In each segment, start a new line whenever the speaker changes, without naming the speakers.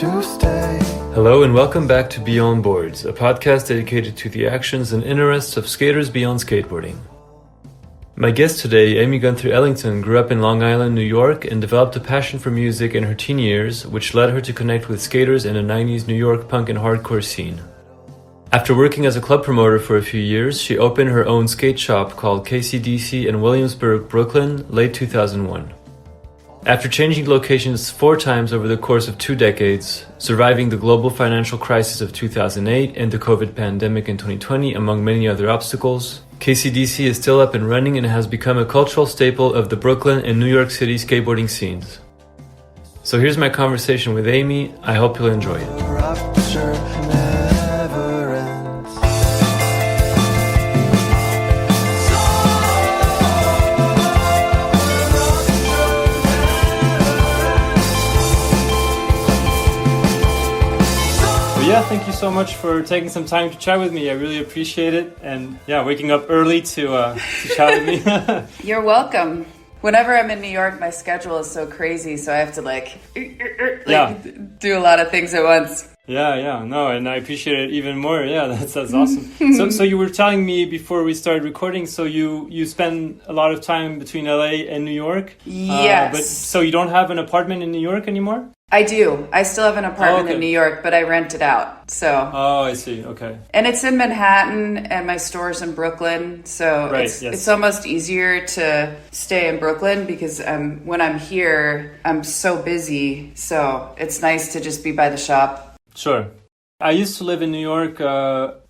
to stay.
Hello and welcome back to Beyond Boards, a podcast dedicated to the actions and interests of skaters beyond skateboarding. My guest today, Amy Ellington, grew up in Long Island, New York, and developed a passion for music in her teen years, which led her to connect with skaters in the 90s New York punk and hardcore scene. After working as a club promoter for a few years, she opened her own skate shop called KCDC in Williamsburg, Brooklyn, late 2001. After changing locations 4 times over the course of 2 decades, surviving the global financial crisis of 2008 and the COVID pandemic in 2020, among many other obstacles, KCDC is still up and running and has become a cultural staple of the Brooklyn and New York City skateboarding scenes. So here's my conversation with Amy. I hope you'll enjoy it. Yeah, thank you so much for taking some time to chat with me. I really appreciate it. And yeah, waking up early to chat with me.
You're welcome. Whenever I'm in New York, my schedule is so crazy, so I have to do a lot of things at once.
Yeah, no, and I appreciate it even more. Yeah, that's awesome. So you were telling me before we started recording, so you spend a lot of time between LA and New York?
Yes.
So you don't have an apartment in New York anymore?
I do. I still have an apartment in New York, but I rent it out. So.
Oh, I see. Okay.
And it's in Manhattan, and my store's in Brooklyn. So it's almost easier to stay in Brooklyn because when I'm here, I'm so busy. So it's nice to just be by the shop.
Sure. I used to live in New York.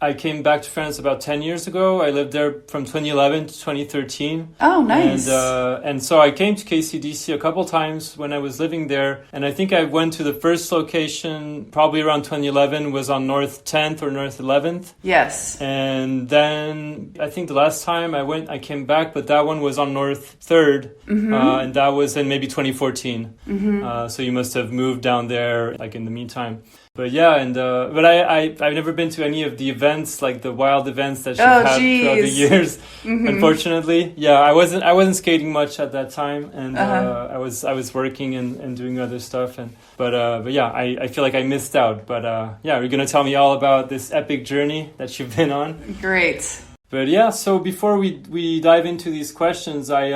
I came back to France about 10 years ago. I lived there from 2011 to 2013.
Oh, nice.
And so I came to KCDC a couple times when I was living there. And I think I went to the first location probably around 2011 was on North 10th or North 11th.
Yes.
And then I think the last time I came back, but that one was on North 3rd. Mm-hmm. And that was in maybe 2014. Mm-hmm. So you must have moved down there like in the meantime. But yeah, but I've never been to any of the events, like the wild events that you've had throughout the years. Mm-hmm. Unfortunately, yeah, I wasn't skating much at that time, and I was working and doing other stuff. But yeah, I feel like I missed out. But yeah, you're gonna tell me all about this epic journey that you've been on.
Great.
But yeah, so before we dive into these questions, I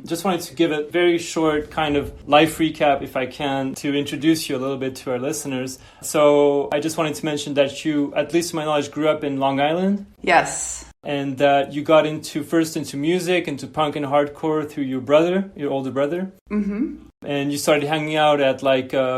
just wanted to give a very short kind of life recap, if I can, to introduce you a little bit to our listeners. So I just wanted to mention that you, at least to my knowledge, grew up in Long Island.
Yes.
And that you got first into music, into punk and hardcore through your older brother. Mm-hmm. And you started hanging out at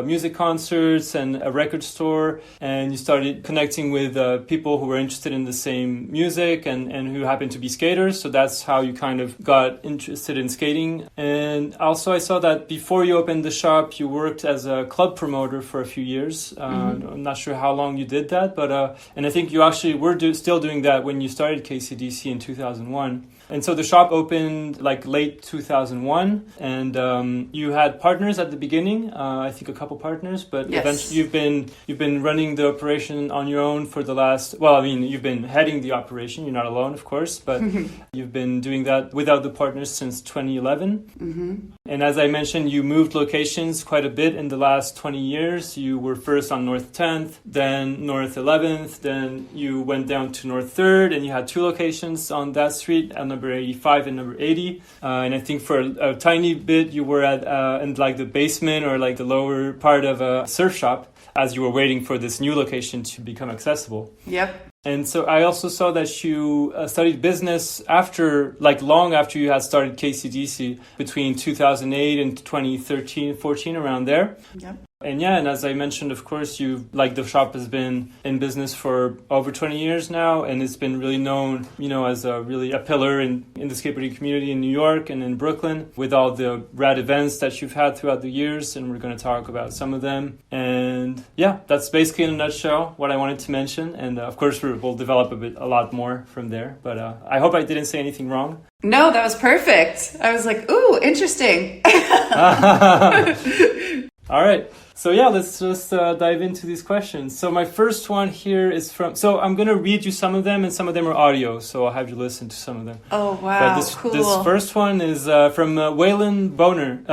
music concerts and a record store, and you started connecting with people who were interested in the same music and who happened to be skaters. So that's how you kind of got interested in skating. And also I saw that before you opened the shop, you worked as a club promoter for a few years. Mm-hmm. I'm not sure how long you did that, but and I think you actually were still doing that when you started KCDC in 2001. And so the shop opened late 2001, and you had partners at the beginning. I think a couple partners, but
yes.
Eventually you've been running the operation on your own for the last. Well, I mean, you've been heading the operation. You're not alone, of course, but you've been doing that without the partners since 2011. Mm-hmm. And as I mentioned, you moved locations quite a bit in the last 20 years. You were first on North 10th, then North 11th, then you went down to North 3rd, and you had 2 locations on that street, on number 85 and number 80. And I think for a tiny bit, you were at in the basement or the lower part of a surf shop as you were waiting for this new location to become accessible.
Yep.
And so I also saw that you studied business after, long after you had started KCDC between 2008 and 2013, 14, around there.
Yep.
And yeah, and as I mentioned, of course, the shop has been in business for over 20 years now, and it's been really known, as a pillar in the skateboarding community in New York and in Brooklyn, with all the rad events that you've had throughout the years, and we're going to talk about some of them. And yeah, that's basically in a nutshell what I wanted to mention, and of course we'll develop a lot more from there. But I hope I didn't say anything wrong.
No, that was perfect. I was like, ooh, interesting.
All right. So yeah, let's just dive into these questions. So my first one here is so I'm going to read you some of them, and some of them are audio, so I'll have you listen to some of them.
Oh, wow,
but
cool.
This first one is from Waylon Bone,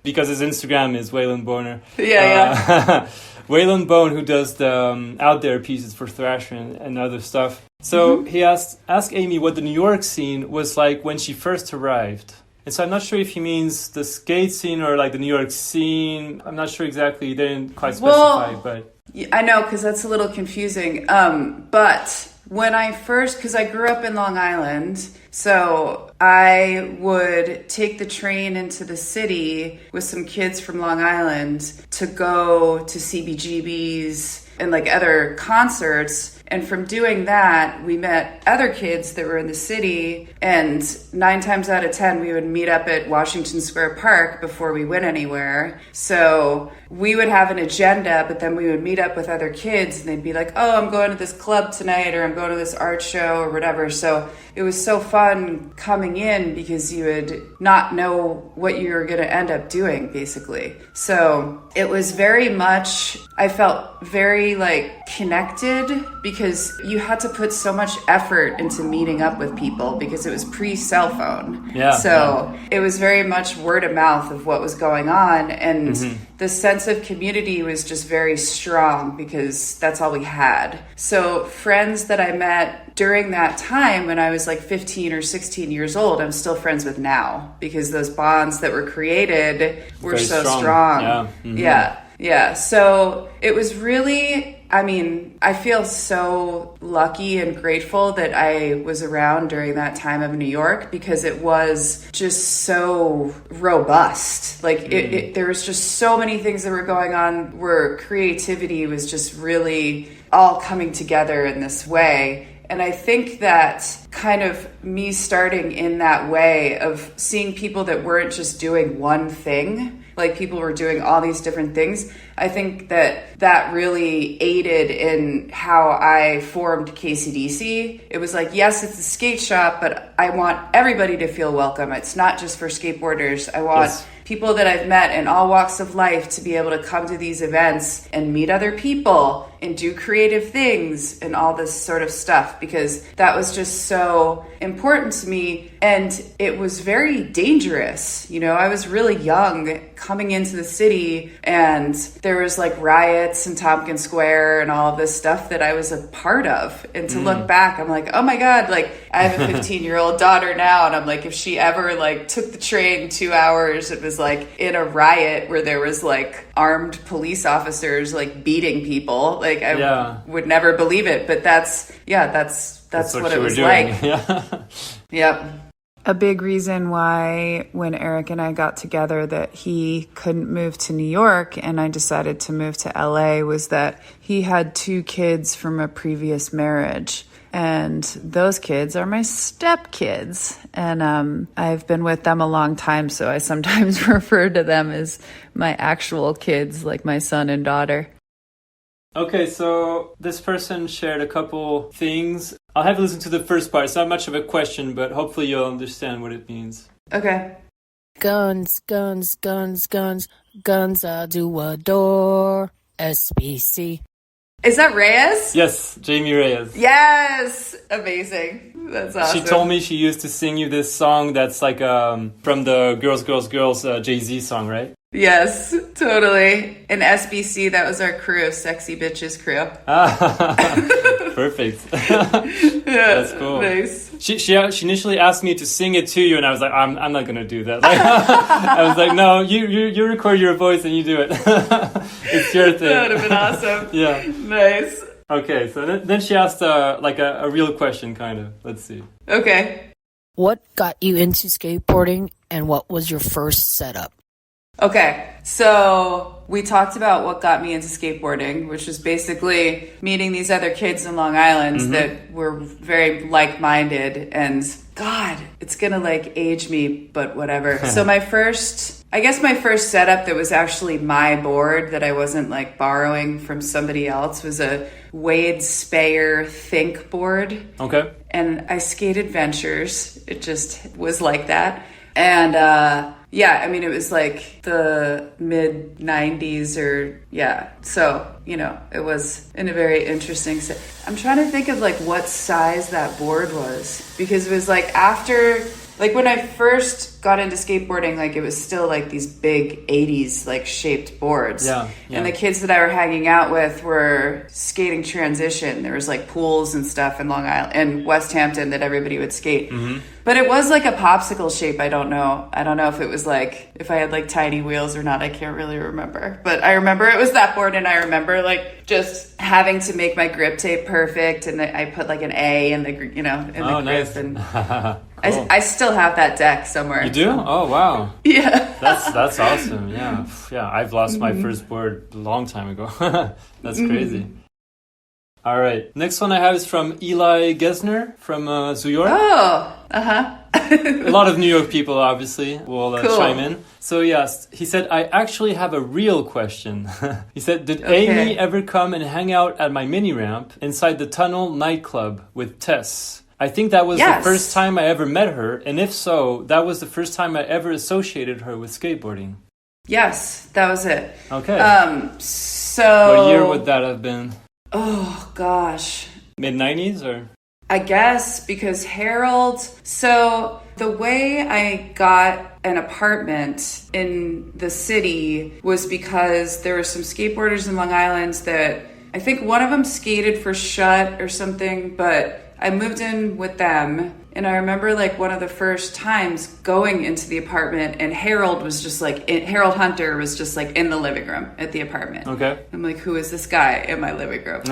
because his Instagram is Waylon Boner.
Yeah.
Waylon Bone, who does the out there pieces for Thrasher and other stuff. So he asked Amy what the New York scene was like when she first arrived. And so I'm not sure if he means the skate scene or like the New York scene. I'm not sure exactly. They didn't quite specify, but...
I know, because that's a little confusing. But when I first... Because I grew up in Long Island, so I would take the train into the city with some kids from Long Island to go to CBGB's and like other concerts. And from doing that, we met other kids that were in the city, and 9 times out of 10, we would meet up at Washington Square Park before we went anywhere. So we would have an agenda, but then we would meet up with other kids, and they'd be like, oh, I'm going to this club tonight, or I'm going to this art show, or whatever. So it was so fun coming in because you would not know what you were going to end up doing, basically. So it was very much, I felt very like connected because you had to put so much effort into meeting up with people because it was pre-cell phone.
Yeah.
So it was very much word of mouth of what was going on. And the sense of community was just very strong because that's all we had. So friends that I met during that time when I was like 15 or 16 years old, I'm still friends with now because those bonds that were created were very so strong. Yeah. Yeah. So it was really, I mean, I feel so lucky and grateful that I was around during that time of New York because it was just so robust. Like there was just so many things that were going on where creativity was just really all coming together in this way. And I think that kind of me starting in that way of seeing people that weren't just doing one thing, like people were doing all these different things, I think that really aided in how I formed KCDC. It was like, yes, it's a skate shop, but I want everybody to feel welcome. It's not just for skateboarders. I want people that I've met in all walks of life to be able to come to these events and meet other people and do creative things and all this sort of stuff because that was just so important to me. And it was very dangerous. You know, I was really young coming into the city and there was like riots in Tompkins Square and all of this stuff that I was a part of. And to look back, I'm like, oh my God, like I have a 15-year-old daughter now. And I'm like, if she ever like took the train 2 hours, it was like in a riot where there was like armed police officers like beating people. Like I would never believe it. But that's what it was like. Yeah. Yep. A big reason why when Erik and I got together that he couldn't move to New York and I decided to move to LA was that he had 2 kids from a previous marriage. And those kids are my stepkids. And I've been with them a long time, so I sometimes refer to them as my actual kids, like my son and daughter.
Okay, so this person shared a couple things. I'll have to listen to the first part. It's not much of a question, but hopefully you'll understand what it means. Okay.
Guns, guns, guns, guns, guns, I do adore SBC.
Is that Reyes?
Yes, Jaime Reyes.
Yes! Amazing. That's awesome.
She told me she used to sing you this song that's like from the Girls, Girls, Girls Jay-Z song, right?
Yes, totally. In SBC, that was our crew of Sexy Bitches crew.
Perfect. That's cool. Nice. She initially asked me to sing it to you, and I was like, I'm not gonna do that. Like, I was like, no, you record your voice and you do it. It's your thing.
That would have been awesome.
Yeah.
Nice.
Okay, so then she asked like a real question, kind of. Let's see.
Okay.
What got you into skateboarding, and what was your first setup?
Okay, so we talked about what got me into skateboarding, which was basically meeting these other kids in Long Island that were very like-minded, and God, it's gonna like age me, but whatever. So my first setup that was actually my board that I wasn't like borrowing from somebody else was a Wade Speyer Think board.
Okay.
And I skated Ventures. It just was like that. And yeah, I mean, it was like the mid 90s so, it was in a very interesting I'm trying to think of like what size that board was, because it was like after, like when I first got into skateboarding, like it was still like these big 80s like shaped boards.
Yeah.
And the kids that I were hanging out with were skating transition. There was like pools and stuff in Long Island and West Hampton that everybody would skate.
Mm-hmm.
But it was like a popsicle shape. I don't know if it was like, if I had like tiny wheels or not. I can't really remember. But I remember it was that board, and I remember like just having to make my grip tape perfect, and I put like an A in the grip.
Nice.
And
Cool.
I still have that deck somewhere.
You do? Oh, wow.
Yeah.
That's awesome. Yeah. Yeah, I've lost my first board a long time ago. That's crazy. All right. Next one I have is from Eli Gesner from New York.
Oh, uh-huh.
A lot of New York people, obviously, will chime in. So, yes, he said, I actually have a real question. He said, did Amy ever come and hang out at my mini ramp inside the Tunnel nightclub with Tess? I think that was the first time I ever met her, and if so, that was the first time I ever associated her with skateboarding.
Yes, that was it.
Okay.
So...
What year would that have been?
Oh, gosh.
Mid-90s, or...?
I guess, because Harold... So, the way I got an apartment in the city was because there were some skateboarders in Long Island that... I think one of them skated for Shut or something, but... I moved in with them, and I remember like one of the first times going into the apartment, and Harold was just like, Harold Hunter was just like in the living room at the apartment.
Okay.
I'm like, who is this guy in my living room?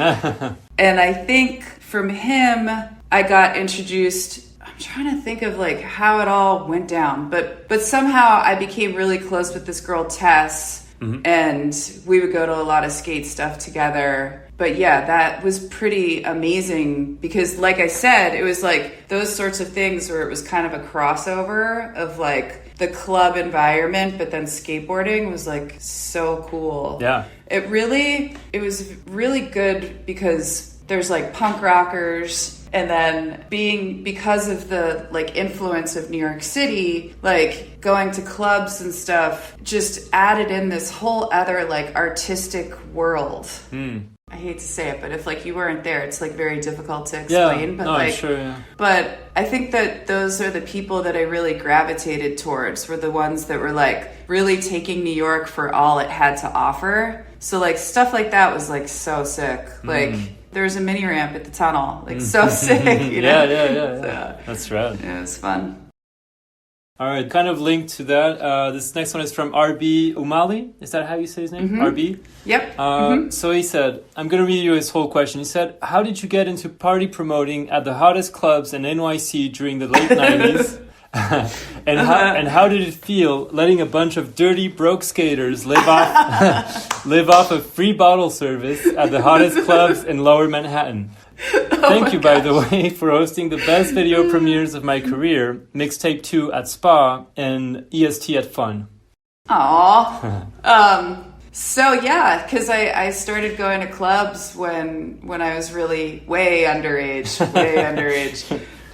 And I think from him, I got introduced. I'm trying to think of like how it all went down, but somehow I became really close with this girl, Tess, and we would go to a lot of skate stuff together. But yeah, that was pretty amazing because, like I said, it was like those sorts of things where it was kind of a crossover of like the club environment, but then skateboarding was like so cool.
Yeah.
It was really good because there's like punk rockers, and then because of the like influence of New York City, like going to clubs and stuff just added in this whole other like artistic world. I hate to say it, but if like you weren't there, it's like very difficult to explain. But I think that those are the people that I really gravitated towards, were the ones that were like really taking New York for all it had to offer. So like stuff like that was like so sick. Like there was a mini ramp at the tunnel, like so sick.
Yeah.
So,
that's rad.
Yeah, it was fun.
All right, kind of linked to that. This next one is from RB Umali. Is that how you say his name? RB?
Yep.
So he said, I'm going to read you his whole question. He said, how did you get into party promoting at the hottest clubs in NYC during the late 90s? And how did it feel letting a bunch of dirty, broke skaters live off of free bottle service at the hottest clubs in Lower Manhattan? Thank you, by the way, for hosting the best video premieres of my career, Mixtape 2 at Spa and EST at Fun.
Aw. So yeah, because I started going to clubs when I was really way underage.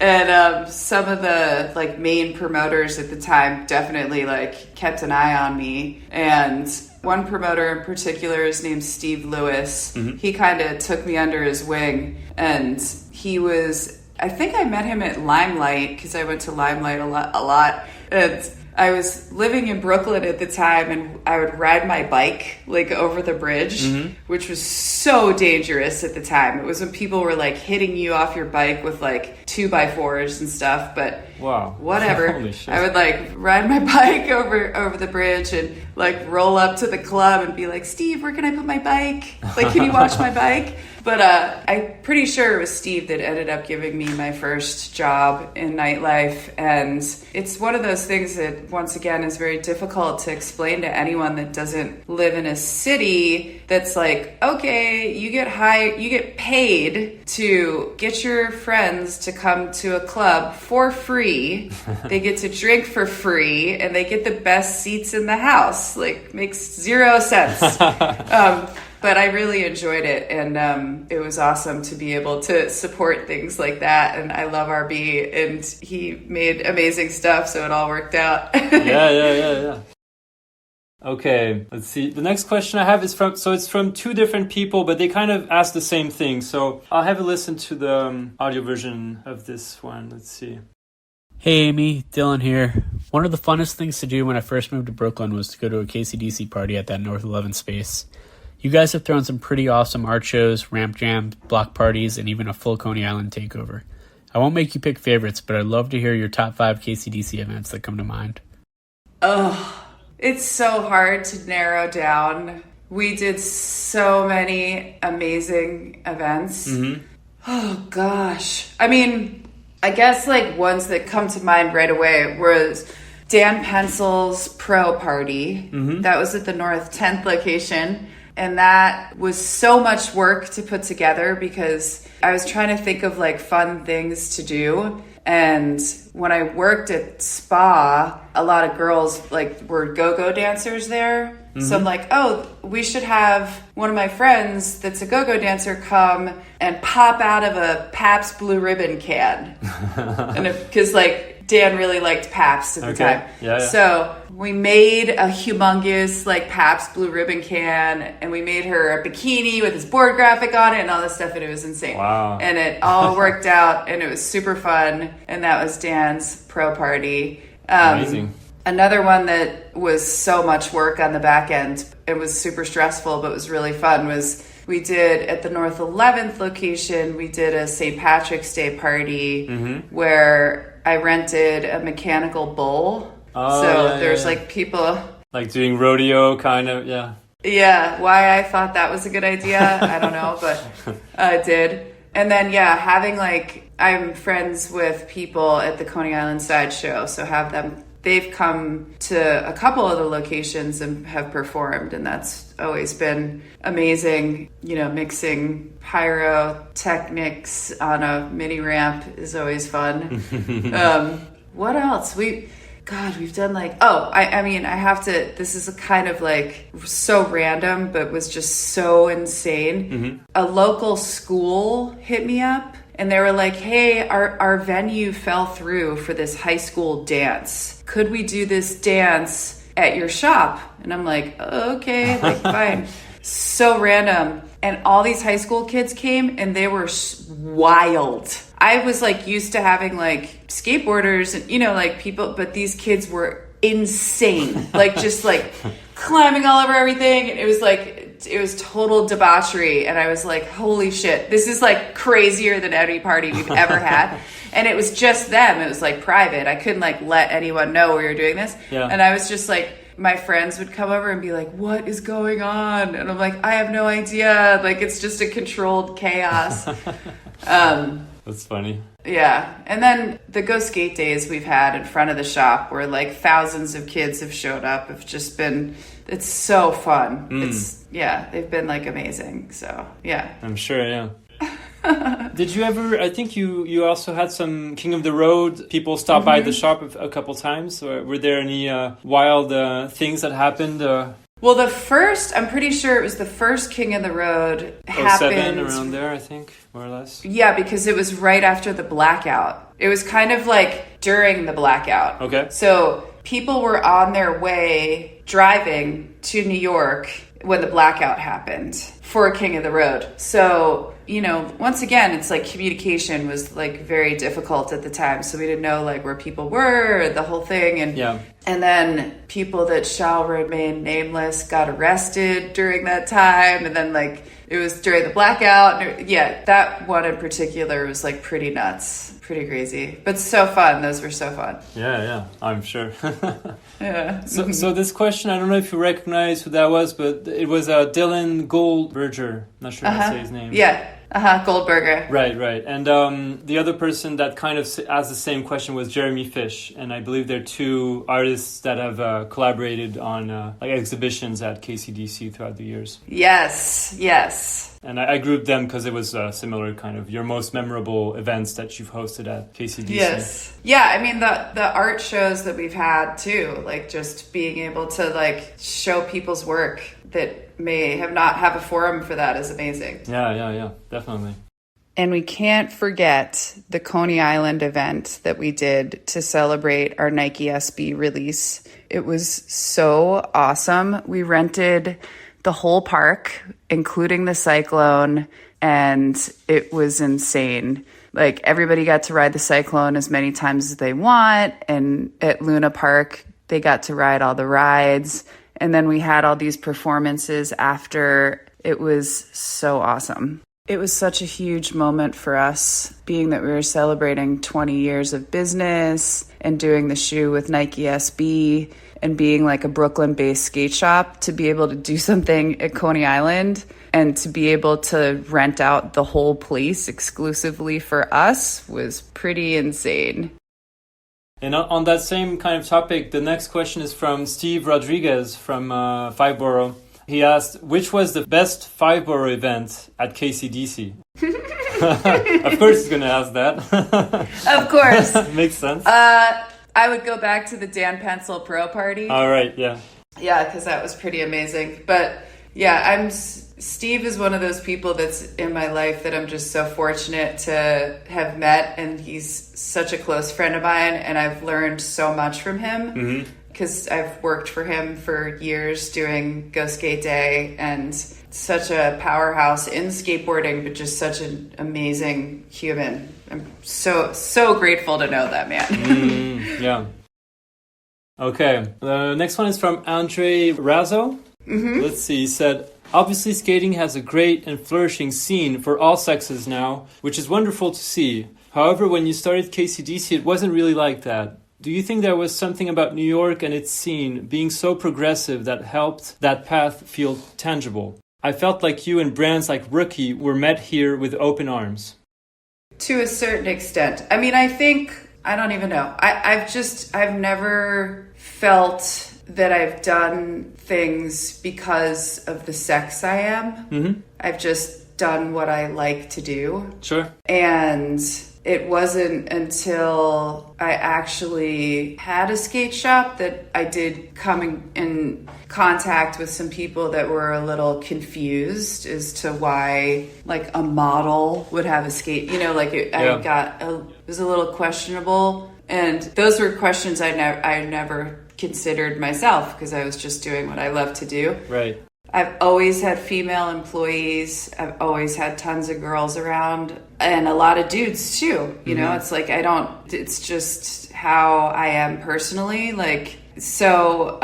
And some of the like main promoters at the time definitely like kept an eye on me. And one promoter in particular is named Steve Lewis. He kind of took me under his wing, and I think I met him at Limelight, because I went to Limelight a lot. And I was living in Brooklyn at the time, and I would ride my bike like over the bridge, which was so dangerous at the time. It was when people were like hitting you off your bike with like 2x4s and stuff, but
wow,
whatever.
Holy shit.
I would like ride my bike over the bridge and like roll up to the club and be like, Steve, where can I put my bike? Like, can you watch my bike? But I'm pretty sure it was Steve that ended up giving me my first job in nightlife. And it's one of those things that, once again, is very difficult to explain to anyone that doesn't live in a city that's like, okay, you get paid to get your friends to come to a club for free. They get to drink for free, and they get the best seats in the house. Like, makes zero sense. But I really enjoyed it, and it was awesome to be able to support things like that. And I love RB, and he made amazing stuff, so it all worked out.
Yeah. Okay, let's see. The next question I have is from two different people, but they kind of ask the same thing. So I'll have a listen to the audio version of this one. Let's see.
Hey Amy, Dylan here. One of the funnest things to do when I first moved to Brooklyn was to go to a KCDC party at that North 11 space. You guys have thrown some pretty awesome art shows, ramp jams, block parties, and even a full Coney Island takeover. I won't make you pick favorites, but I'd love to hear your top 5 KCDC events that come to mind.
Oh, it's so hard to narrow down. We did so many amazing events.
Mm-hmm.
Oh, gosh. I mean, I guess like ones that come to mind right away was Dan Pencil's Pro Party.
Mm-hmm.
That was at the North 10th location. And that was so much work to put together because I was trying to think of like fun things to do. And when I worked at Spa, a lot of girls like were go-go dancers there. Mm-hmm. So I'm like, oh, we should have one of my friends that's a go-go dancer come and pop out of a Pabst Blue Ribbon can. And because like Dan really liked Pabst at the time.
Yeah.
So we made a humongous like Pabst Blue Ribbon can, and we made her a bikini with this board graphic on it and all this stuff, and it was insane.
Wow.
And it all worked out, and it was super fun, and that was Dan's Pro Party.
Amazing.
Another one that was so much work on the back end, it was super stressful, but was really fun, was we did at the North 11th location, we did a St. Patrick's Day party where I rented a mechanical bull. There's like people...
Like doing rodeo kind of, yeah.
Yeah, why I thought that was a good idea, I don't know, but I did. And then, having like... I'm friends with people at the Coney Island Sideshow, so they've come to a couple of the locations and have performed, and that's always been amazing. You know, mixing pyrotechnics on a mini ramp is always fun. What else? We've done like, I have to, this is a kind of like so random, but was just so insane.
Mm-hmm.
A local school hit me up. And they were like, hey, our venue fell through for this high school dance. Could we do this dance at your shop? And I'm like, okay, like fine. So random. And all these high school kids came and they were wild. I was like used to having like skateboarders and, like people, but these kids were insane. Like just like climbing all over everything. And it was total debauchery, and I was like, holy shit, this is like crazier than any party we've ever had. And it was just them. It was like private. I couldn't like let anyone know we were doing this.
Yeah.
And I was just like, my friends would come over and be like, what is going on? And I'm like, I have no idea. Like, it's just a controlled chaos.
That's funny.
Yeah. And then the Go Skate days we've had in front of the shop where like thousands of kids have showed up. It's so fun. They've been like amazing. So, yeah.
I'm sure, yeah. Did you ever, I think you also had some King of the Road people stop by the shop a couple times. Or were there any wild things that happened?
Well, I'm pretty sure it was the first King of the Road happened.
07, around there, I think, more or less.
Yeah, because it was right after the blackout. It was kind of like during the blackout.
Okay.
So people were on their way driving to New York when the blackout happened for King of the Road. So, once again, it's like communication was like very difficult at the time. So we didn't know like where people were, the whole thing. And then people that shall remain nameless got arrested during that time. And then like it was during the blackout. That one in particular was like pretty nuts, pretty crazy, but so fun. Those were so fun.
Yeah, I'm sure.
Yeah.
So this question, I don't know if you recognize who that was, but it was Dylan Goldberger. Not sure how to say his name.
Yeah. Goldberger.
Right. And the other person that kind of asked the same question was Jeremy Fish. And I believe they're two artists that have collaborated on like exhibitions at KCDC throughout the years.
Yes.
And I grouped them because it was similar kind of your most memorable events that you've hosted at KCDC.
Yes. Yeah, I mean, the art shows that we've had too, like just being able to like show people's work that may have not have a forum for that is amazing.
Yeah, definitely.
And we can't forget the Coney Island event that we did to celebrate our Nike SB release. It was so awesome. We rented the whole park, including the Cyclone, and it was insane. Like, everybody got to ride the Cyclone as many times as they want, and at Luna Park, they got to ride all the rides. And then we had all these performances after. It was so awesome. It was such a huge moment for us, being that we were celebrating 20 years of business and doing the shoe with Nike SB and being like a Brooklyn-based skate shop, to be able to do something at Coney Island and to be able to rent out the whole place exclusively for us was pretty insane.
And on that same kind of topic, the next question is from Steve Rodriguez from Five Borough. He asked, which was the best Five Borough event at KCDC? Of course he's going to ask that.
Of course.
Makes sense.
I would go back to the Dan Pencil Pro Party.
All right, yeah.
Yeah, because that was pretty amazing. But yeah, Steve is one of those people that's in my life that I'm just so fortunate to have met. And he's such a close friend of mine. And I've learned so much from him. Mm-hmm. Because I've worked for him for years doing Go Skate Day, and such a powerhouse in skateboarding, but just such an amazing human. I'm so grateful to know that man.
Yeah. Okay. The next one is from Andre Razo. Mm-hmm. Let's see. He said, obviously skating has a great and flourishing scene for all sexes now, which is wonderful to see. However, when you started KCDC, it wasn't really like that. Do you think there was something about New York and its scene being so progressive that helped that path feel tangible? I felt like you and brands like Rookie were met here with open arms.
To a certain extent. I mean, I don't even know. I've never felt that I've done things because of the sex I am. Mm-hmm. I've just done what I like to do.
Sure.
And it wasn't until I actually had a skate shop that I did come in contact with some people that were a little confused as to why, like, a model would have a skate. You know, like, it was a little questionable. And those were questions I never considered myself, because I was just doing what I love to do.
Right.
I've always had female employees. I've always had tons of girls around, and a lot of dudes too. You know, it's like, it's just how I am personally. Like, so,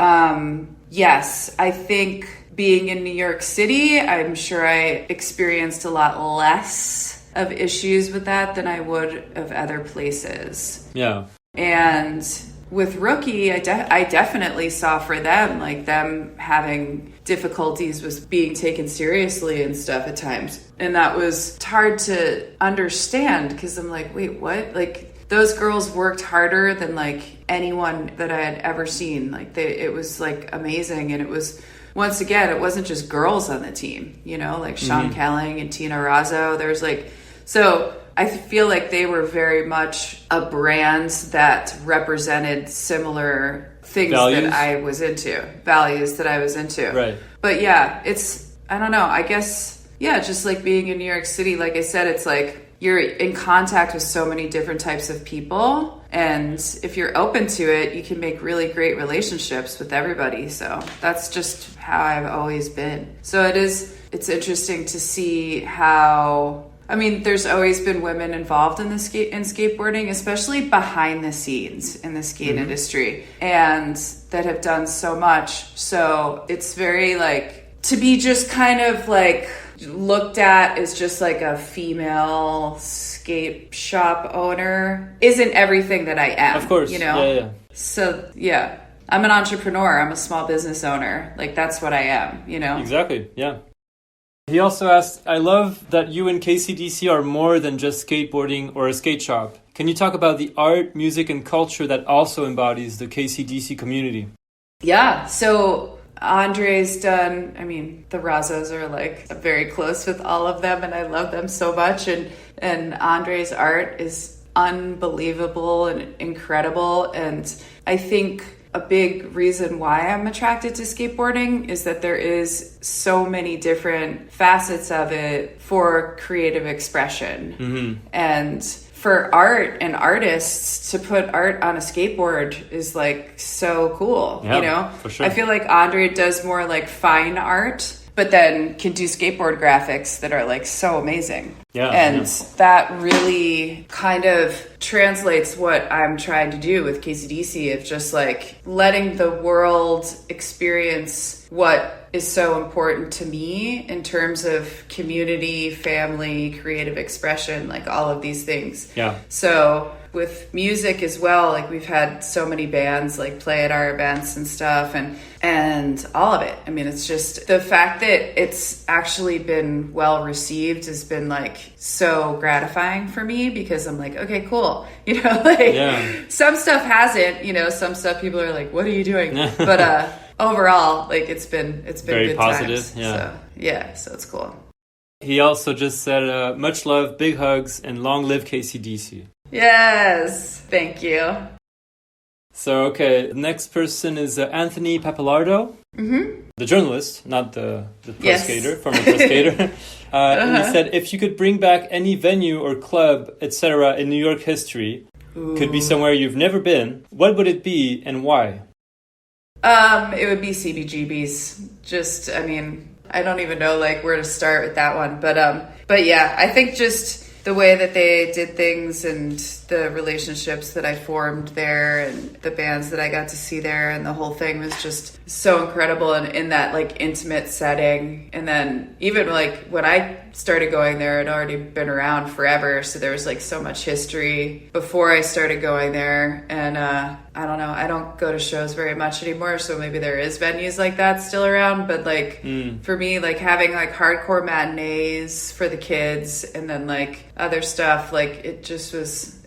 yes, I think being in New York City, I'm sure I experienced a lot less of issues with that than I would of other places.
Yeah.
And with Rookie, I definitely saw for them, like, them having difficulties with being taken seriously and stuff at times. And that was hard to understand, because I'm like, wait, what? Like, those girls worked harder than, like, anyone that I had ever seen. Like, it was, like, amazing. And it was, once again, it wasn't just girls on the team, you know, like Sean Kelling and Tina Razo. There's, like, so I feel like they were very much a brand that represented similar things
values
that I was into, values that I was into.
Right. But
yeah, I don't know, I guess, yeah, just like being in New York City, like I said, it's like you're in contact with so many different types of people. And if you're open to it, you can make really great relationships with everybody. So that's just how I've always been. So it's interesting to see how, I mean, there's always been women involved in skateboarding, especially behind the scenes in the skate industry, and that have done so much. So it's very, like, to be just kind of like looked at as just like a female skate shop owner isn't everything that I am.
Of course,
you know?
Yeah.
So yeah, I'm an entrepreneur. I'm a small business owner. Like, that's what I am, you know?
Exactly, yeah. He also asked, I love that you and KCDC are more than just skateboarding or a skate shop. Can you talk about the art, music, and culture that also embodies the KCDC community?
Yeah, so Andre's done, I mean, the Razos are, like, I'm very close with all of them, and I love them so much. And Andre's art is unbelievable and incredible. And I think a big reason why I'm attracted to skateboarding is that there is so many different facets of it for creative expression. And for art and artists to put art on a skateboard is like so cool, you know?
For sure.
I feel like Andre does more like fine art, but then can do skateboard graphics that are like so amazing. And that really kind of translates what I'm trying to do with KCDC, of just like letting the world experience what is so important to me in terms of community, family, creative expression, like all of these things. So with music as well, like we've had so many bands like play at our events and stuff, and all of it. I mean, it's just the fact that it's actually been well received has been like so gratifying for me, because I'm like, okay, cool. You know, like some stuff hasn't, you know, some stuff people are like, what are you doing? But overall, like it's been
very
good
positive.
Times. So it's cool.
He also just said, much love, big hugs, and long live KCDC.
Yes, thank you.
So, okay, the next person is Anthony Pappalardo, the journalist, not the pro skater, former pro skater. He said, if you could bring back any venue or club, etc. in New York history, could be somewhere you've never been, what would it be and why?
It would be CBGB's. Just, I mean, I don't even know like where to start with that one, but yeah, I think just the way that they did things and the relationships that I formed there and the bands that I got to see there, and the whole thing was just so incredible, and in that like intimate setting. And then even like when I started going there, I'd already been around forever, so there was like so much history before I started going there. And I don't know, I don't go to shows very much anymore, so maybe there is venues like that still around, but like for me, like having like hardcore matinees for the kids and then like other stuff, like it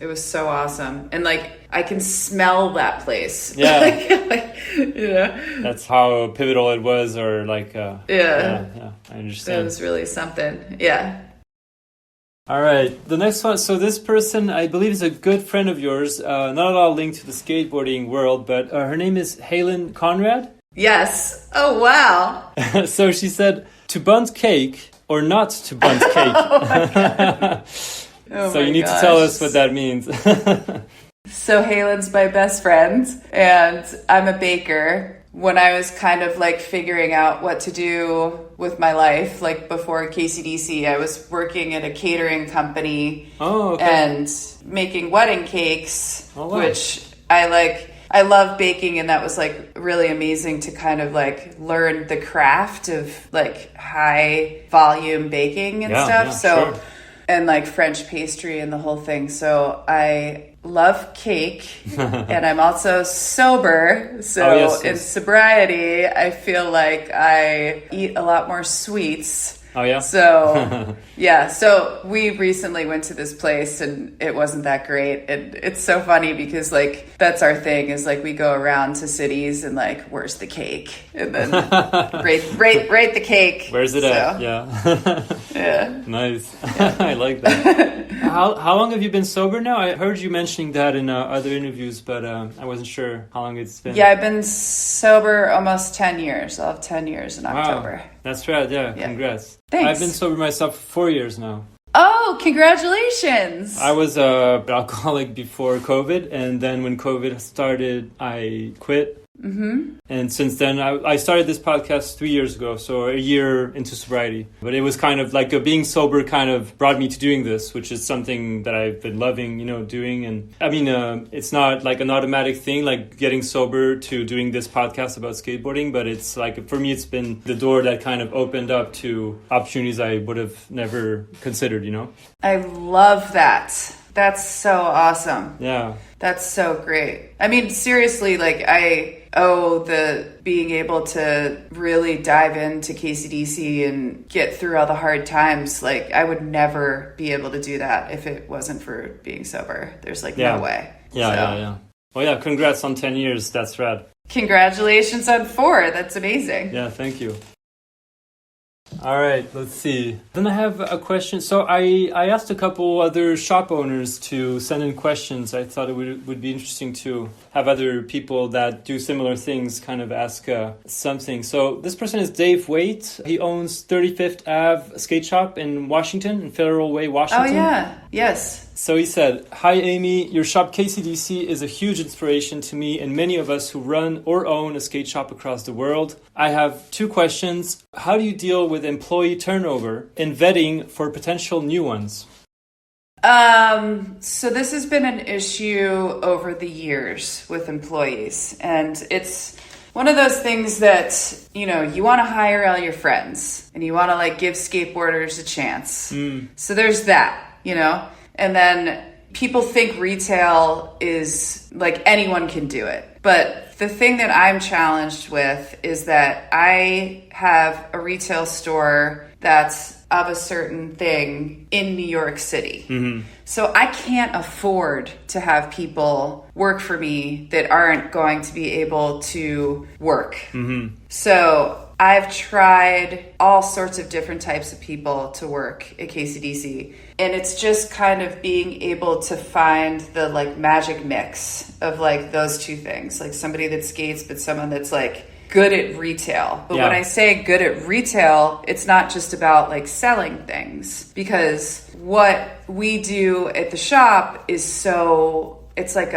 was so awesome. And like I can smell that place.
Yeah.
You know,
that's how pivotal it was, or like I understand.
It was really something. Yeah.
All right, the next one. So this person, I believe, is a good friend of yours. Not at all linked to the skateboarding world, but her name is Haylynn Conrad.
Yes. Oh, wow.
So she said, to bunt cake or not to bunt cake.
Oh, my God.
So you need to tell us what that means.
So Haylynn's my best friend, and I'm a baker. When I was kind of like figuring out what to do with my life, like before KCDC, I was working at a catering company and making wedding cakes, which I love baking, and that was like really amazing to kind of like learn the craft of like high volume baking and stuff. Sure. And like French pastry and the whole thing. So I love cake, and I'm also sober. So in sobriety, I feel like I eat a lot more sweets.
Oh, yeah?
So, yeah. So we recently went to this place, and it wasn't that great. And it's so funny because, like, that's our thing is, like, we go around to cities and, like, where's the cake? And then rate the cake.
Where's it at? Yeah.
Yeah.
Nice. Yeah. I like that. How long have you been sober now? I heard you mentioning that in other interviews, but I wasn't sure how long it's been.
Yeah, I've been sober almost 10 years. I'll have 10 years in October.
Wow. That's right, yeah. Congrats.
Thanks.
I've been sober myself for 4 years now.
Oh, congratulations.
I was an alcoholic before COVID, and then when COVID started, I quit. Mm-hmm. And since then, I started this podcast 3 years ago, so a year into sobriety. But it was kind of like being sober kind of brought me to doing this, which is something that I've been loving, doing. And I mean, it's not like an automatic thing, like getting sober to doing this podcast about skateboarding. But it's like, for me, it's been the door that kind of opened up to opportunities I would have never considered,
I love that. That's so awesome.
Yeah.
That's so great. I mean, seriously, like I owe the being able to really dive into KCDC and get through all the hard times. Like I would never be able to do that if it wasn't for being sober. There's like no way.
Yeah. Well, yeah, congrats on 10 years. That's rad.
Congratulations on 4. That's amazing.
Yeah, thank you. All right, let's see. Then I have a question. So I asked a couple other shop owners to send in questions. I thought it would be interesting to have other people that do similar things kind of ask something. So this person is Dave Waite. He owns 35th Ave Skate Shop in Washington, in Federal Way, Washington.
Oh, yeah. Yes.
So he said, "Hi, Amy. Your shop KCDC is a huge inspiration to me and many of us who run or own a skate shop across the world. I have 2 questions. How do you deal with employee turnover and vetting for potential new ones?"
So this has been an issue over the years with employees. And it's one of those things that, you know, you want to hire all your friends and you want to like give skateboarders a chance. So there's that, you know, and then people think retail is like anyone can do it. But the thing that I'm challenged with is that I have a retail store that's of a certain thing in New York City. So I can't afford to have people work for me that aren't going to be able to work. So I've tried all sorts of different types of people to work at KCDC. And it's just kind of being able to find the like magic mix of like those two things. Like somebody that skates, but someone that's like good at retail. But when I say good at retail, it's not just about like selling things, because what we do at the shop is it's like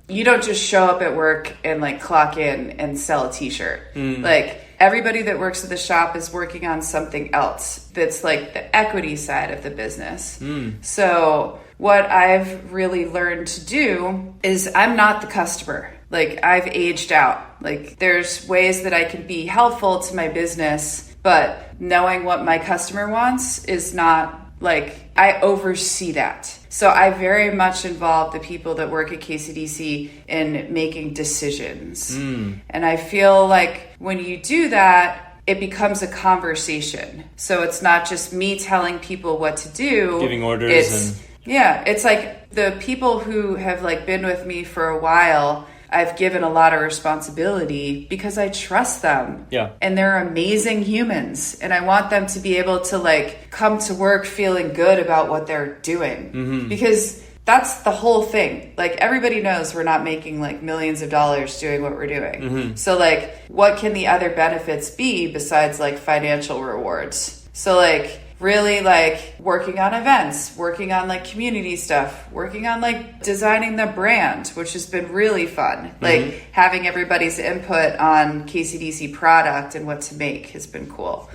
you don't just show up at work and like clock in and sell a t-shirt. Like everybody that works at the shop is working on something else that's like the equity side of the business. So what I've really learned to do is I'm not the customer. Like I've aged out. Like there's ways that I can be helpful to my business, but knowing what my customer wants is not like, I oversee that. So I very much involve the people that work at KCDC in making decisions. And I feel like when you do that, it becomes a conversation. So it's not just me telling people what to do.
Giving orders.
It's like the people who have like been with me for a while, I've given a lot of responsibility because I trust them. And they're amazing humans. And I want them to be able to like come to work feeling good about what they're doing. Because that's the whole thing. Like everybody knows we're not making like millions of dollars doing what we're doing. So like what can the other benefits be besides like financial rewards? So like really like working on events, working on like community stuff, working on like designing the brand, which has been really fun. Like having everybody's input on KCDC product and what to make has been cool.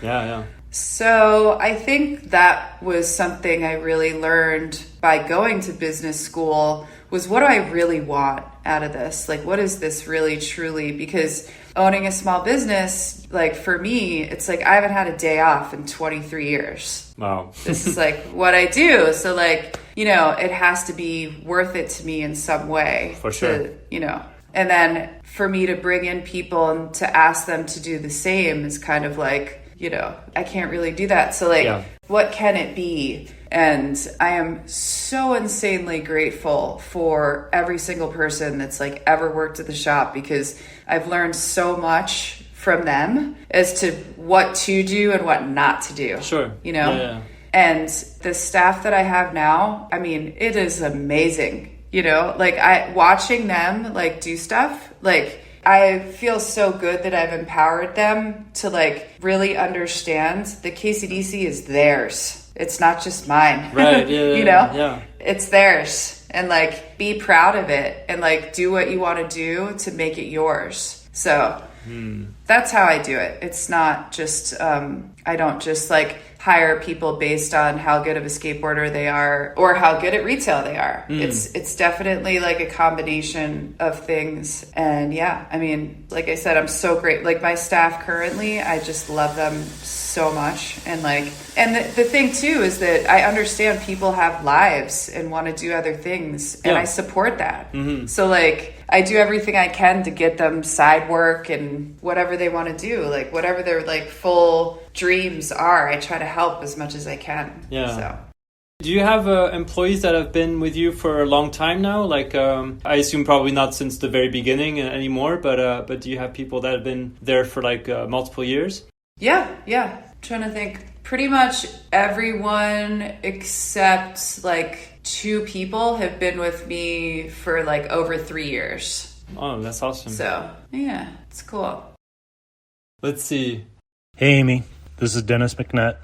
So I think that was something I really learned by going to business school, was what do I really want out of this? Like, what is this really truly? Because owning a small business, like for me, it's like I haven't had a day off in 23 years.
Wow.
This is like what I do. So like, you know, it has to be worth it to me in some way.
For sure.
You know, and then for me to bring in people and to ask them to do the same is kind of like, you know, I can't really do that. So like, what can it be? And I am so insanely grateful for every single person that's like ever worked at the shop, because I've learned so much from them as to what to do and what not to do. You know? And the staff that I have now, I mean, it is amazing. You know, like watching them like do stuff, like I feel so good that I've empowered them to like really understand that KCDC is theirs. It's not just mine. You know, it's theirs, and like be proud of it and like do what you want to do to make it yours. So that's how I do it. It's not just, I don't just like hire people based on how good of a skateboarder they are or how good at retail they are. It's definitely like a combination of things. And yeah, I mean, like I said, I'm so great. Like my staff currently, I just love them so much. And like, and the thing too is that I understand people have lives and want to do other things, and I support that. So like, I do everything I can to get them side work and whatever they want to do, like whatever their like full dreams are, I try to help as much as I can. So.
Do you have employees that have been with you for a long time now? Like, I assume probably not since the very beginning anymore, but do you have people that have been there for like multiple years?
Yeah. trying to think. Pretty much everyone except like 2 people have been with me for like over 3 years.
Oh, that's awesome.
So, yeah, it's cool.
Let's see.
Hey, Amy. This is Dennis McNett.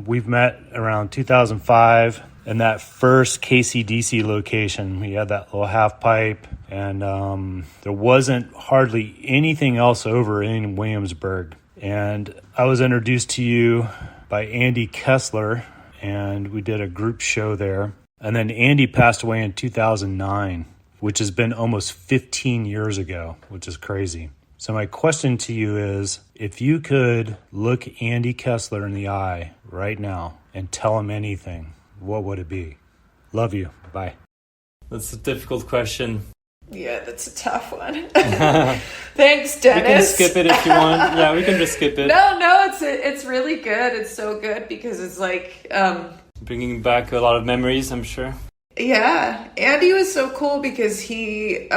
We've met around 2005 in that first KCDC location. We had that little half pipe, and there wasn't hardly anything else over in Williamsburg. And I was introduced to you by Andy Kessler, and we did a group show there. And then Andy passed away in 2009, which has been almost 15 years ago, which is crazy. So my question to you is, if you could look Andy Kessler in the eye right now and tell him anything, what would it be? Love you. Bye.
That's a difficult question.
Yeah, that's a tough one. Thanks, Dennis.
We can skip it if you want. Yeah, we can just skip it.
No, it's really good. It's so good because it's like...
bringing back a lot of memories, I'm sure.
Yeah, Andy was so cool because he...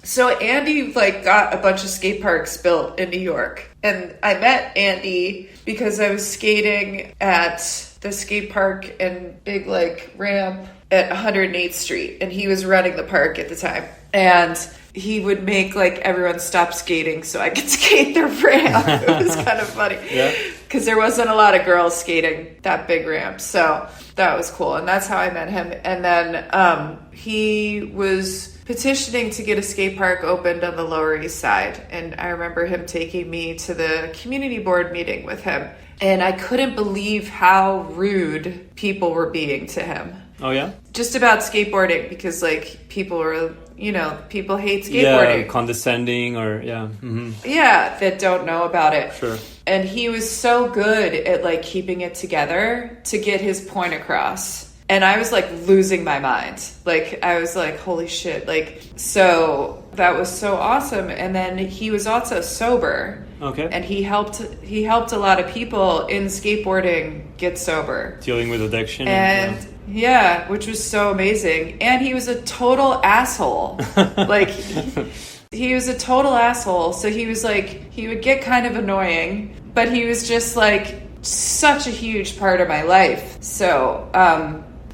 So Andy like got a bunch of skate parks built in New York. And I met Andy because I was skating at the skate park and big like ramp at 108th Street. And he was running the park at the time. And he would make like everyone stop skating so I could skate the ramp. It was kind of funny.
Yeah.
Because there wasn't a lot of girls skating that big ramp. So that was cool. And that's how I met him. And then he was petitioning to get a skate park opened on the Lower East Side. And I remember him taking me to the community board meeting with him. And I couldn't believe how rude people were being to him.
Oh, yeah?
Just about skateboarding, because like people were, people hate skateboarding.
Yeah, condescending or, yeah. Mm-hmm.
Yeah, that don't know about it.
Sure.
And he was so good at like keeping it together to get his point across. And I was like losing my mind. Like I was like, holy shit. Like, so that was so awesome. And then he was also sober.
Okay.
And he helped a lot of people in skateboarding get sober.
Dealing with addiction.
And yeah, which was so amazing. And he was a total asshole. Like he was a total asshole. So he was like, he would get kind of annoying, but he was just like such a huge part of my life. So,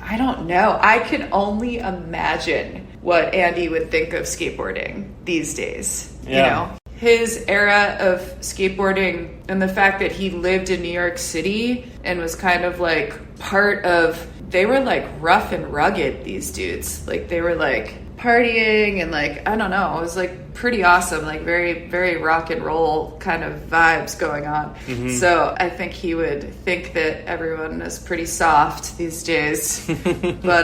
I don't know. I can only imagine what Andy would think of skateboarding these days.
Yeah.
His era of skateboarding and the fact that he lived in New York City and was kind of like part of, they were like rough and rugged, these dudes. Like they were like partying and like, I don't know, it was like pretty awesome, like very, very rock and roll kind of vibes going on. Mm-hmm. So I think he would think that everyone is pretty soft these days. But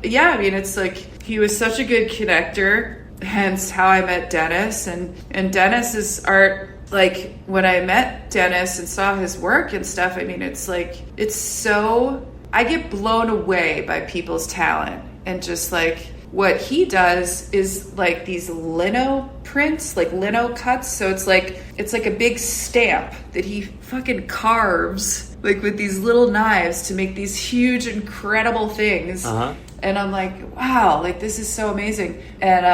yeah, I mean, it's like he was such a good connector, hence how I met Dennis. And Dennis's art, like when I met Dennis and saw his work and stuff, I mean, it's like, it's so, I get blown away by people's talent and just like, what he does is like these lino prints, like lino cuts. So it's like a big stamp that he fucking carves like with these little knives to make these huge, incredible things. Uh-huh. And I'm like, wow, like this is so amazing. And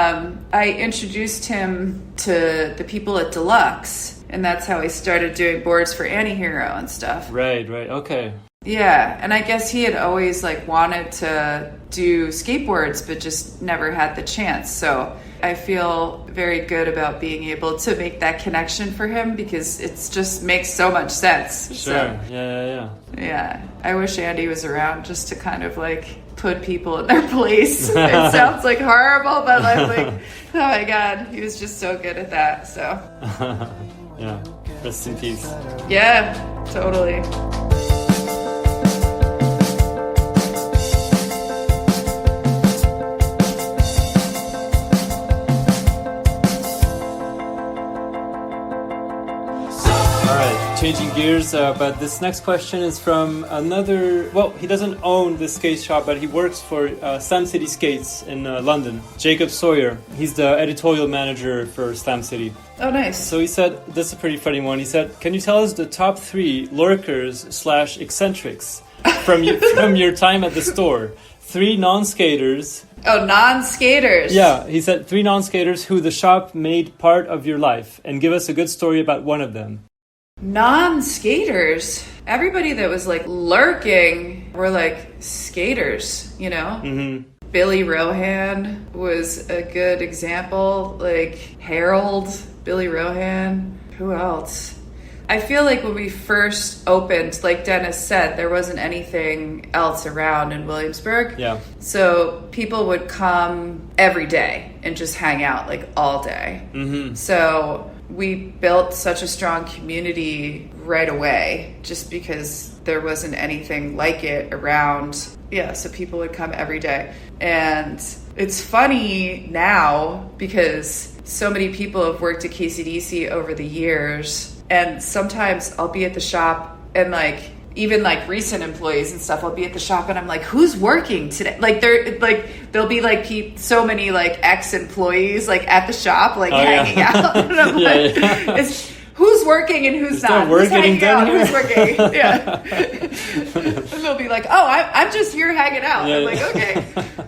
I introduced him to the people at Deluxe. And that's how he started doing boards for Antihero and stuff.
Right, okay.
Yeah, and I guess he had always like wanted to do skateboards, but just never had the chance. So I feel very good about being able to make that connection for him because it just makes so much sense.
Sure,
so,
yeah.
I wish Andy was around just to kind of like put people in their place. It sounds like horrible, but I'm like, oh my God, he was just so good at that. So
yeah, rest in peace.
Yeah, totally.
Changing gears, but this next question is from another, well, he doesn't own the skate shop, but he works for Slam City Skates in London. Jacob Sawyer, he's the editorial manager for Slam City.
Oh, nice.
So he said, this is a pretty funny one, he said, can you tell us the top 3 lurkers/eccentrics from your time at the store? 3 non-skaters.
Oh, non-skaters.
Yeah, he said 3 non-skaters who the shop made part of your life, and give us a good story about one of them.
Non-skaters, everybody that was like lurking were like skaters, you know?
Mm-hmm.
Billy Rohan was a good example, like Harold, Billy Rohan. Who else? I feel like when we first opened, like Dennis said, there wasn't anything else around in Williamsburg.
Yeah.
So people would come every day and just hang out like all day.
Mm-hmm.
So we built such a strong community right away just because there wasn't anything like it around. Yeah, so people would come every day. And it's funny now because so many people have worked at KCDC over the years. And sometimes I'll be at the shop and like, even like recent employees and stuff, I'll be at the shop and I'm like, who's working today? Like there'll be like so many like ex-employees like at the shop, like hanging out. And I'm like, who's working and who's not? Who's hanging out? Who's working? Yeah. And they'll be like, oh, I'm just here hanging out. I'm like, okay.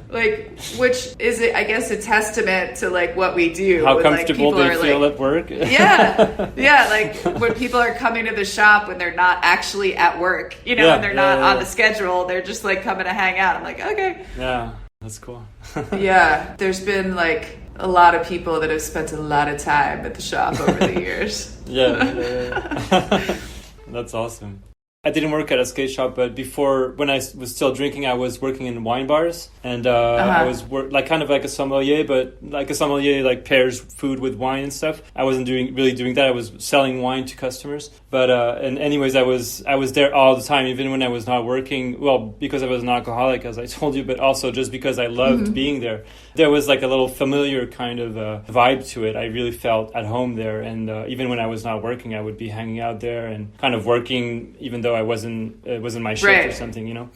Like, which is, I guess, a testament to like what we do.
How
when,
comfortable
like,
they feel at work.
Yeah. Like when people are coming to the shop when they're not actually at work, you know, and they're not on the schedule, they're just like coming to hang out. I'm like, okay.
Yeah, that's cool.
Yeah, there's been like a lot of people that have spent a lot of time at the shop over the years.
Yeah. That's awesome. I didn't work at a skate shop, but before, when I was still drinking, I was working in wine bars, and I was like kind of like a sommelier, but like a sommelier like pairs food with wine and stuff. I wasn't really doing that. I was selling wine to customers, but and anyways, I was there all the time, even when I was not working. Well, because I was an alcoholic, as I told you, but also just because I loved being there. There was like a little familiar kind of vibe to it. I really felt at home there, and even when I was not working, I would be hanging out there and kind of working, even though it wasn't my shift or something, you know.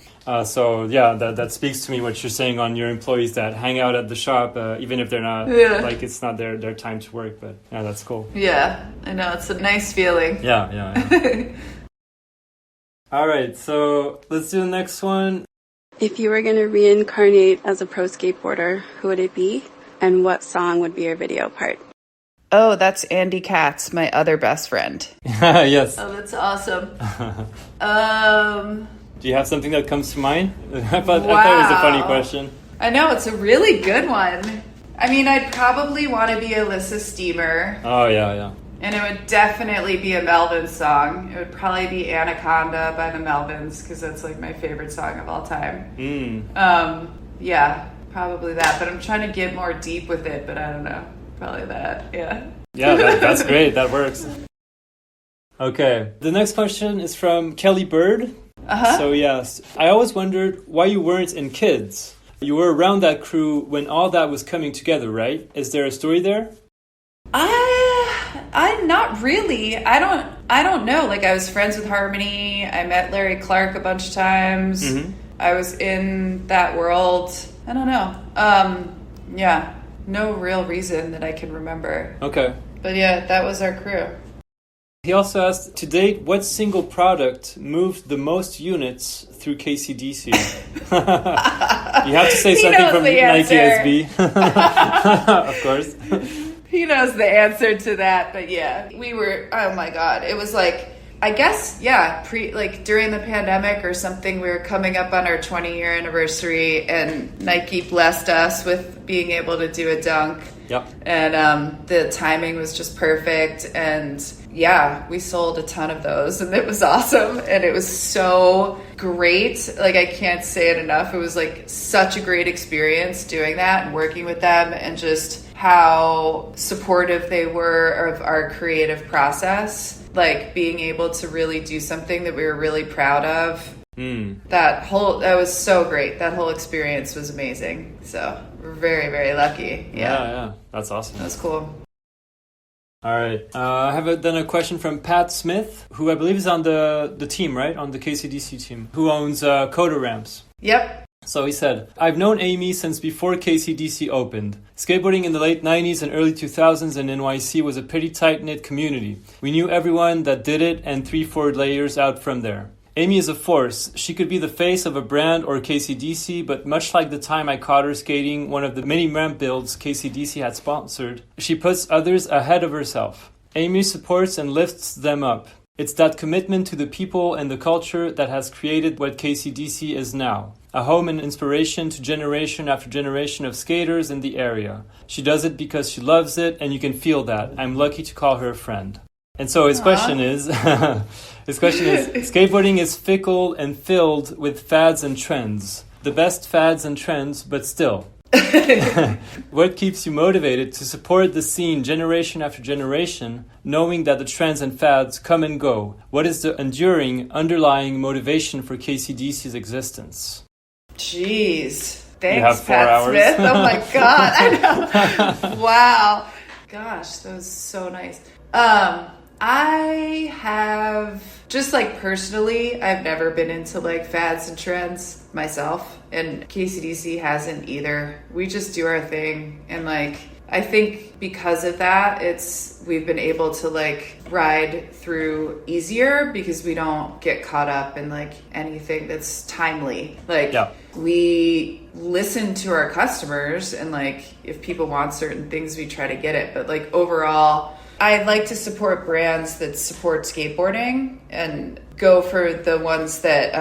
So yeah, that speaks to me what you're saying on your employees that hang out at the shop, even if they're not like it's not their time to work. But yeah, that's cool.
Yeah, I know, it's a nice feeling.
Yeah. All right, so let's do the next one.
If you were going to reincarnate as a pro skateboarder, who would it be? And what song would be your video part?
Oh, that's Andy Katz, my other best friend.
Yes.
Oh, that's awesome.
Do you have something that comes to mind? I thought it was a funny question.
I know, it's a really good one. I mean, I'd probably want to be Alyssa Steamer.
Oh, yeah.
And it would definitely be a Melvins song. It would probably be Anaconda by the Melvins, because that's like my favorite song of all time. Yeah, probably that. But I'm trying to get more deep with it, but I don't know. Probably that, yeah.
Yeah, that's great. That works. Okay, the next question is from Kelly Bird. So yes, I always wondered why you weren't in Kids. You were around that crew when all that was coming together, right? Is there a story there?
I'm not really. I don't know. Like, I was friends with Harmony. I met Larry Clark a bunch of times. I was in that world. I don't know. Yeah, no real reason that I can remember.
Okay.
But yeah, that was our crew.
He also asked, to date, what single product moved the most units through KCDC? You have to say something from Nike SB. Of course.
He knows the answer to that, but yeah, we were, oh my God. It was like, I guess, yeah, during the pandemic or something, we were coming up on our 20-year anniversary, and Nike blessed us with being able to do a dunk.
Yep.
And the timing was just perfect, and yeah, we sold a ton of those, and it was awesome, and it was so great. Like, I can't say it enough. It was like such a great experience doing that and working with them, and just how supportive they were of our creative process. Like, being able to really do something that we were really proud of. That was so great. That whole experience was amazing. So we're very, very lucky.
Yeah. That's awesome.
That's cool.
All right. I have then a question from Pat Smith, who I believe is on the team, right? On the KCDC team, who owns Coda Ramps.
Yep.
So he said, I've known Amy since before KCDC opened. Skateboarding in the late 90s and early 2000s in NYC was a pretty tight-knit community. We knew everyone that did it and 3-4 layers out from there. Amy is a force. She could be the face of a brand or KCDC, but much like the time I caught her skating one of the many ramp builds KCDC had sponsored, she puts others ahead of herself. Amy supports and lifts them up. It's that commitment to the people and the culture that has created what KCDC is now. A home and inspiration to generation after generation of skaters in the area. She does it because she loves it, and you can feel that. I'm lucky to call her a friend. And so his question is, skateboarding is fickle and filled with fads and trends. The best fads and trends, but still. What keeps you motivated to support the scene generation after generation, knowing that the trends and fads come and go? What is the enduring, underlying motivation for KCDC's existence?
Jeez. Thanks,
you have 4
Pat
hours.
Smith. Oh my God. I know. Wow. Gosh, that was so nice. I have, just like personally, I've never been into like fads and trends myself, and KCDC hasn't either. We just do our thing, and like I think because of that, we've been able to like ride through easier because we don't get caught up in like anything that's timely. Like we listen to our customers, and like if people want certain things, we try to get it. But like overall, I like to support brands that support skateboarding and go for the ones that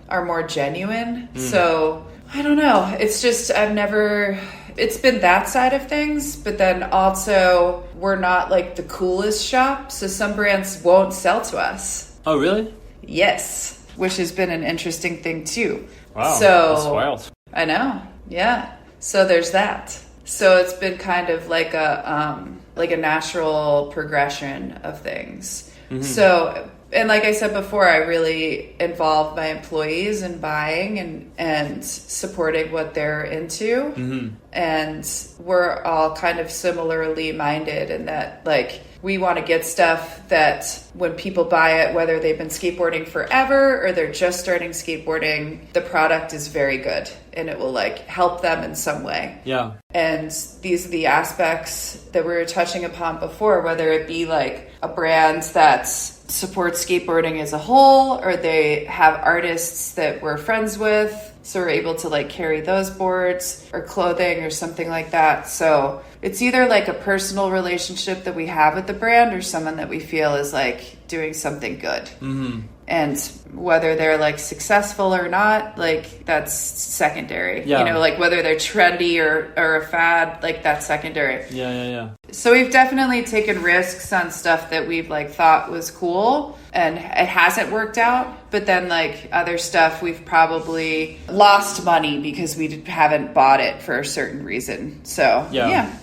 are more genuine. So I don't know. It's just it's been that side of things, but then also we're not like the coolest shop. So some brands won't sell to us.
Oh, really?
Yes. Which has been an interesting thing too.
Wow.
So,
that's wild.
I know. Yeah. So there's that. So it's been kind of like a natural progression of things. So, and like I said before, I really involve my employees in buying and supporting what they're into. And we're all kind of similarly minded in that, like, we want to get stuff that when people buy it, whether they've been skateboarding forever or they're just starting skateboarding, the product is very good and it will like help them in some way.
Yeah.
And these are the aspects that we were touching upon before, whether it be like a brand that supports skateboarding as a whole, or they have artists that we're friends with, so we're able to like carry those boards, or clothing or something like that. So it's either like a personal relationship that we have with the brand or someone that we feel is like doing something good. And whether they're like successful or not, like that's secondary. You know, like whether they're trendy or a fad, like that's secondary.
Yeah.
So we've definitely taken risks on stuff that we've like thought was cool and it hasn't worked out. But then like other stuff, we've probably lost money because we haven't bought it for a certain reason. So yeah.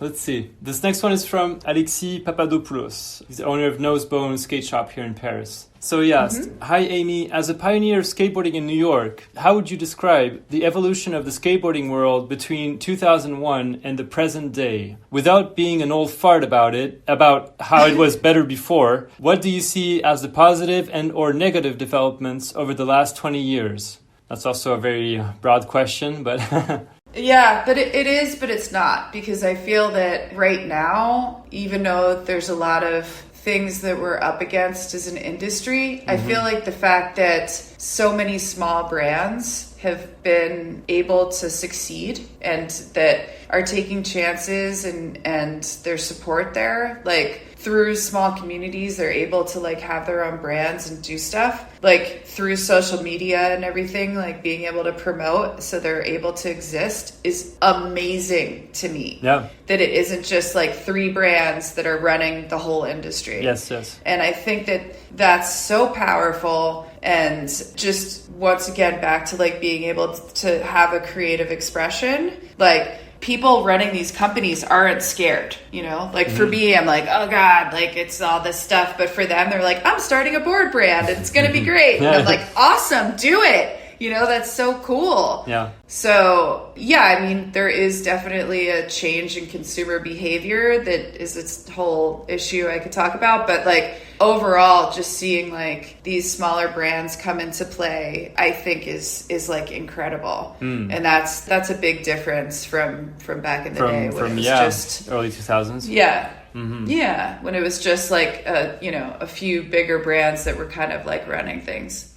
Let's see. This next one is from Alexis Papadopoulos. He's the owner of Bone Skateshop here in Paris. So he asked, Hi Amy, as a pioneer of skateboarding in New York, how would you describe the evolution of the skateboarding world between 2001 and the present day? Without being an old fart about it, about how it was better before, what do you see as the positive and or negative developments over the last 20 years? That's also a very broad question, but...
Yeah, but it is, but it's not, because I feel that right now, even though there's a lot of things that we're up against as an industry, I feel like the fact that so many small brands have been able to succeed and that are taking chances and their support there, like through small communities, they're able to like have their own brands and do stuff like through social media and everything, like being able to promote so they're able to exist is amazing to me.
Yeah.
That it isn't just like 3 brands that are running the whole industry.
Yes.
And I think that that's so powerful. And just once again, back to like being able to have a creative expression, like people running these companies aren't scared, you know, like for me, I'm like, oh God, like it's all this stuff. But for them, they're like, I'm starting a board brand and it's going to be great. And I'm like, awesome, do it. You know, that's so cool.
Yeah.
So, yeah, I mean, there is definitely a change in consumer behavior that is its whole issue I could talk about. But like overall, just seeing like these smaller brands come into play, I think is like incredible. And that's a big difference from back in the day when it was just
early 2000s.
Yeah. Yeah, when it was just like a few bigger brands that were kind of like running things.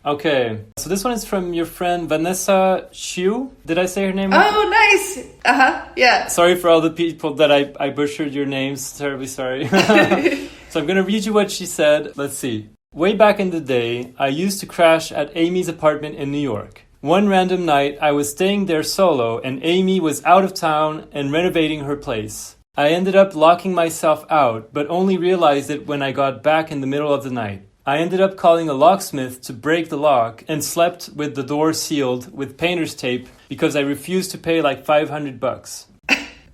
Okay, so this one is from your friend Vanessa Chiu. Did I say her name?
Oh, nice. Yeah.
Sorry for all the people that I butchered your names. Terribly sorry. So I'm going to read you what she said. Let's see. Way back in the day, I used to crash at Amy's apartment in New York. One random night, I was staying there solo and Amy was out of town and renovating her place. I ended up locking myself out, but only realized it when I got back in the middle of the night. I ended up calling a locksmith to break the lock and slept with the door sealed with painter's tape because I refused to pay like $500.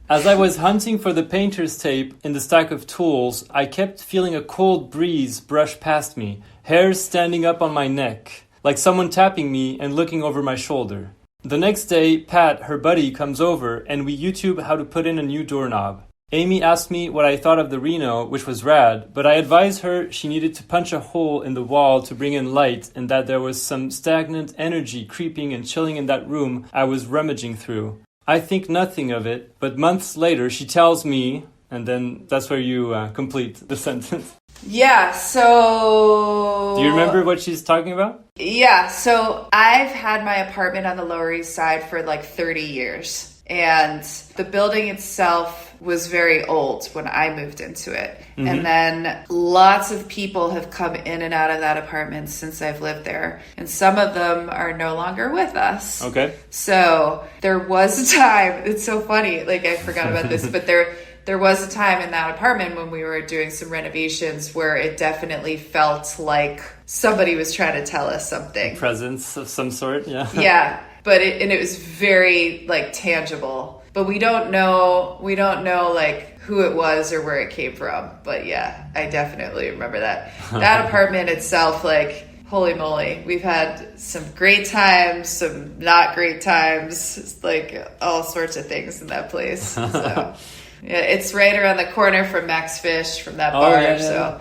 As I was hunting for the painter's tape in the stack of tools, I kept feeling a cold breeze brush past me, hairs standing up on my neck, like someone tapping me and looking over my shoulder. The next day, Pat, her buddy, comes over and we YouTube how to put in a new doorknob. Amy asked me what I thought of the Reno, which was rad, but I advised her she needed to punch a hole in the wall to bring in light and that there was some stagnant energy creeping and chilling in that room I was rummaging through. I think nothing of it, but months later she tells me, and then that's where you complete the sentence.
Yeah, so...
Do you remember what she's talking about?
Yeah, so I've had my apartment on the Lower East Side for like 30 years. And the building itself was very old when I moved into it. Mm-hmm. And then lots of people have come in and out of that apartment since I've lived there. And some of them are no longer with us.
Okay.
So there was a time, it's so funny, like I forgot about this, but there was a time in that apartment when we were doing some renovations where it definitely felt like somebody was trying to tell us something.
Presence of some sort, yeah.
Yeah. But it was very like tangible, but we don't know like who it was or where it came from. But yeah, I definitely remember that. That apartment itself, like, holy moly, we've had some great times, some not great times, like all sorts of things in that place. So yeah, it's right around the corner from Max Fish, from that bar.
Yeah.
So.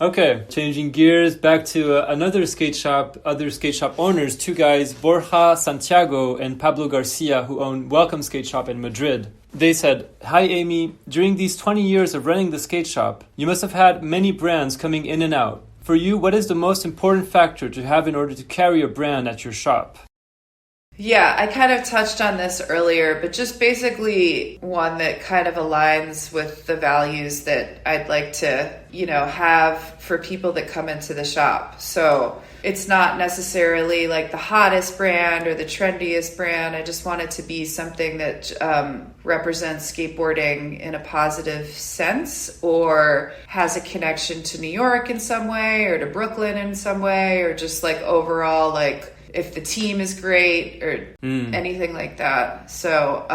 Okay, changing gears back to another skate shop, other skate shop owners, two guys, Borja, Santiago, and Pablo Garcia, who own Welcome Skateshop in Madrid. They said, "Hi Amy, during these 20 years of running the skate shop, you must have had many brands coming in and out. For you, what is the most important factor to have in order to carry a brand at your shop?"
Yeah, I kind of touched on this earlier, but just basically one that kind of aligns with the values that I'd like to, have for people that come into the shop. So it's not necessarily like the hottest brand or the trendiest brand. I just want it to be something that represents skateboarding in a positive sense or has a connection to New York in some way or to Brooklyn in some way or just like overall like if the team is great or anything like that. So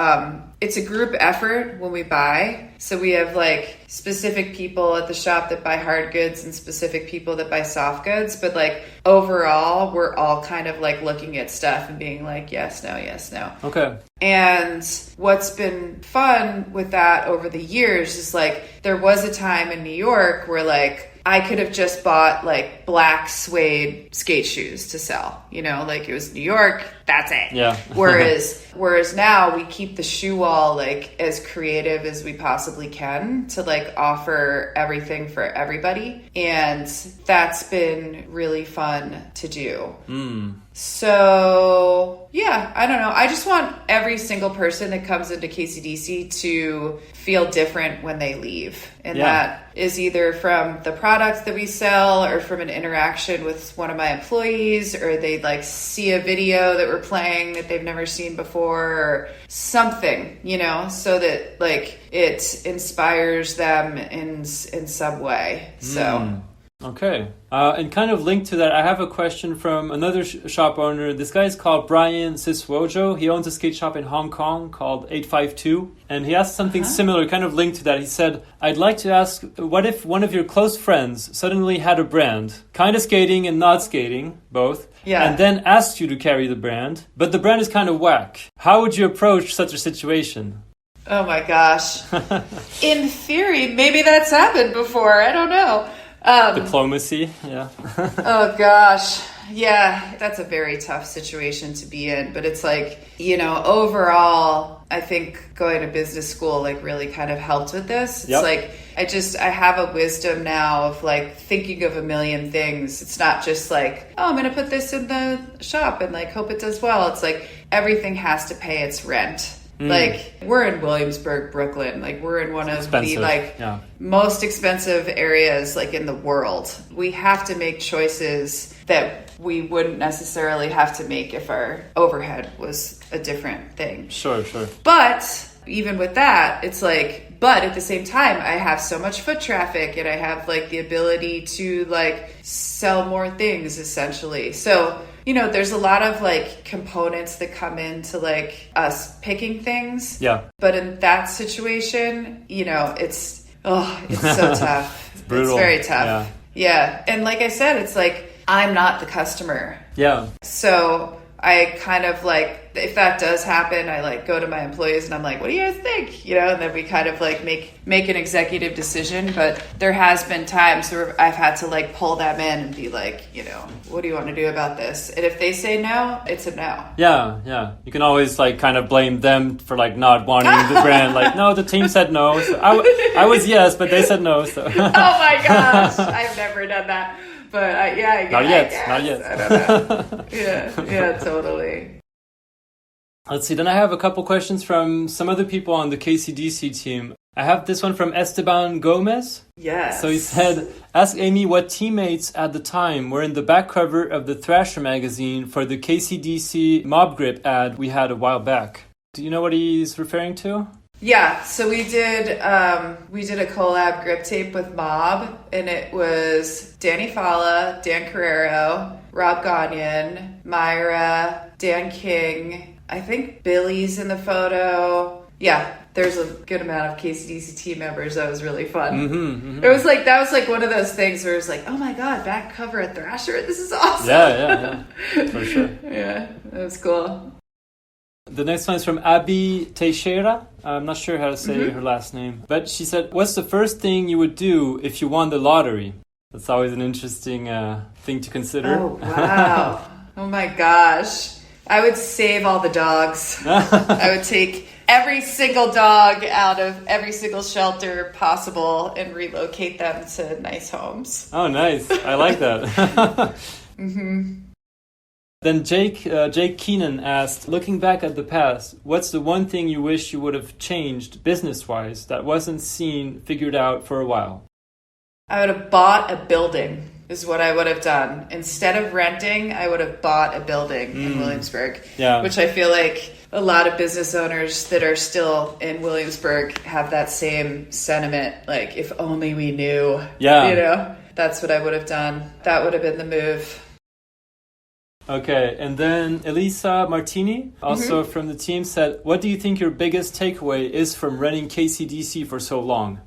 it's a group effort when we buy. So we have like specific people at the shop that buy hard goods and specific people that buy soft goods. But like overall, we're all kind of like looking at stuff and being like, yes, no, yes, no.
Okay.
And what's been fun with that over the years is like there was a time in New York where like I could have just bought like black suede skate shoes to sell, like it was New York, that's it.
Yeah.
Whereas now we keep the shoe wall like as creative as we possibly can to like offer everything for everybody. And that's been really fun to do. So yeah, I don't know. I just want every single person that comes into KCDC to feel different when they leave. And that is either from the products that we sell or from an interaction with one of my employees, or they like see a video that we're playing that they've never seen before or something, so that like it inspires them in some way. So.
Okay. And kind of linked to that, I have a question from another shop owner. This guy is called Brian Siswojo. He owns a skate shop in Hong Kong called 852. And he asked something similar, kind of linked to that. He said, "I'd like to ask, what if one of your close friends suddenly had a brand, kind of skating and not skating, both, and then asked you to carry the brand, but the brand is kind of whack. How would you approach such a situation?"
Oh my gosh. In theory, maybe that's happened before. I don't know.
Diplomacy, yeah.
Oh gosh. Yeah, that's a very tough situation to be in. But it's like, overall, I think going to business school like really kind of helped with this. It's like, I have a wisdom now of like thinking of a million things. It's not just like, oh, I'm going to put this in the shop and like hope it does well. It's like everything has to pay its rent. Like, we're in Williamsburg, Brooklyn. Like, we're in one of the most expensive areas like in the world. We have to make choices that we wouldn't necessarily have to make if our overhead was a different thing.
Sure.
But even with that, it's like, but at the same time, I have so much foot traffic and I have like the ability to like sell more things essentially. So, you know, there's a lot of like components that come into like us picking things.
Yeah.
But in that situation, you know, it's so tough.
It's brutal.
It's very tough. Yeah. And like I said, it's like, I'm not the customer.
Yeah.
So I kind of like, if that does happen, I like go to my employees and I'm like, what do you guys think? You know, and then we kind of like make an executive decision. But there has been times where I've had to like pull them in and be like, you know, what do you want to do about this? And if they say no, it's a no.
Yeah. You can always like kind of blame them for like not wanting the brand. Like, no, the team said no. So I was yes, but they said no. So.
Oh my gosh, I've never done that. But I guess.
Not yet.
I don't know. Yeah, totally.
Let's see. Then I have a couple questions from some other people on the KCDC team. I have this one from Esteban Gomez.
Yes.
So he said, ask Amy what teammates at the time were in the back cover of the Thrasher magazine for the KCDC Mob Grip ad we had a while back. Do you know what he's referring to?
Yeah, so we did a collab grip tape with Mob, and it was Danny Falla, Dan Carrero, Rob Gagnon, Myra, Dan King. I think Billy's in the photo. Yeah, there's a good amount of KCDC team members. That was really fun. It was like, that was like one of those things where it's like, oh my God, back cover at Thrasher. This is awesome.
Yeah, for sure.
Yeah, that was cool.
The next one is from Abi Teixeira. I'm not sure how to say her last name. But she said, what's the first thing you would do if you won the lottery? That's always an interesting thing to consider.
Oh, wow. Oh, my gosh. I would save all the dogs. I would take every single dog out of every single shelter possible and relocate them to nice homes.
Oh, nice. I like that. Then Jake Keenan asked, looking back at the past, what's the one thing you wish you would have changed business-wise that wasn't figured out for a while?
I would have bought a building is what I would have done. Instead of renting, I would have bought a building in Williamsburg, which I feel like a lot of business owners that are still in Williamsburg have that same sentiment. Like, if only we knew, you know, that's what I would have done. That would have been the move.
Okay, and then Elisa Martini, also from the team, said, what do you think your biggest takeaway is from running KCDC for so long?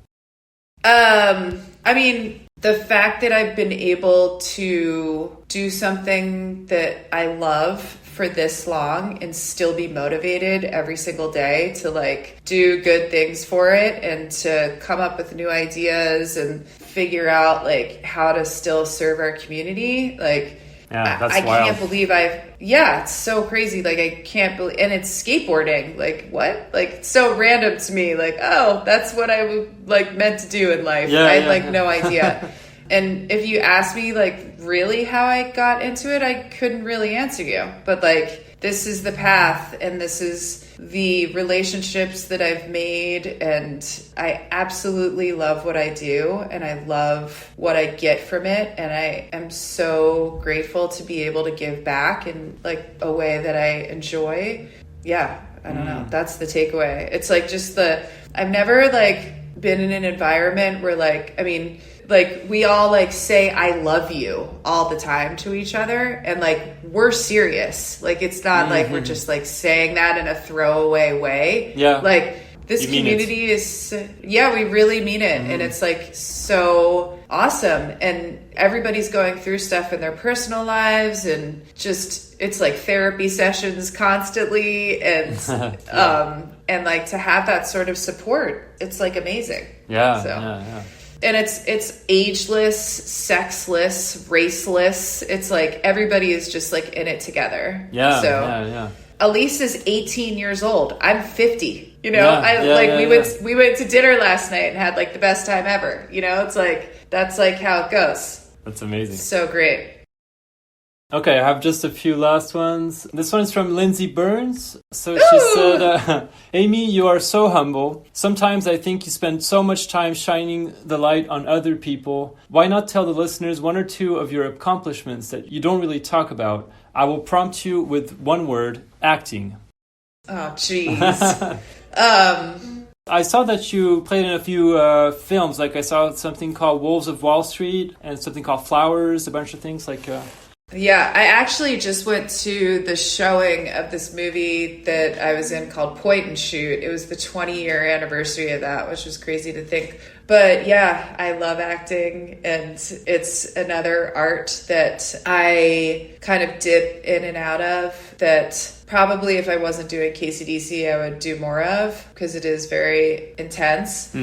I mean, the fact that I've been able to do something that I love for this long and still be motivated every single day to like do good things for it and to come up with new ideas and figure out like how to still serve our community, like,
yeah, that's
I
wild.
can't believe it's so crazy. Like, I can't believe, and it's skateboarding. Like, what? Like, it's so random to me. Like, oh, that's what I like meant to do in life. I had no idea. And if you ask me, like, really how I got into it, I couldn't really answer you. But like, this is the path and this is the relationships that I've made, and I absolutely love what I do and I love what I get from it, and I am so grateful to be able to give back in like a way that I enjoy. Yeah, I don't know. That's the takeaway. It's like just I've never like been in an environment where like, I mean, like we all like say I love you all the time to each other, and like we're serious. Like it's not like we're just like saying that in a throwaway way.
Yeah.
Like this community is, we really mean it. And it's like so awesome. And everybody's going through stuff in their personal lives, and just, it's like therapy sessions constantly. And, and like to have that sort of support, it's like amazing.
Yeah.
And it's ageless, sexless, raceless. It's like everybody is just like in it together.
Yeah.
Elise is 18 years old. I'm 50. You know, we went to dinner last night and had like the best time ever. You know, it's like that's like how it goes.
That's amazing.
So great.
Okay, I have just a few last ones. This one is from Lindsey Byrnes. So she said, Amy, you are so humble. Sometimes I think you spend so much time shining the light on other people. Why not tell the listeners one or two of your accomplishments that you don't really talk about? I will prompt you with one word, acting.
Oh, jeez.
I saw that you played in a few films. Like I saw something called Wolves of Wall Street and something called Flowers, a bunch of things like...
Yeah, I actually just went to the showing of this movie that I was in called Point and Shoot. It was the 20-year anniversary of that, which was crazy to think. But yeah, I love acting, and it's another art that I kind of dip in and out of that probably if I wasn't doing KCDC, I would do more of because it is very intense.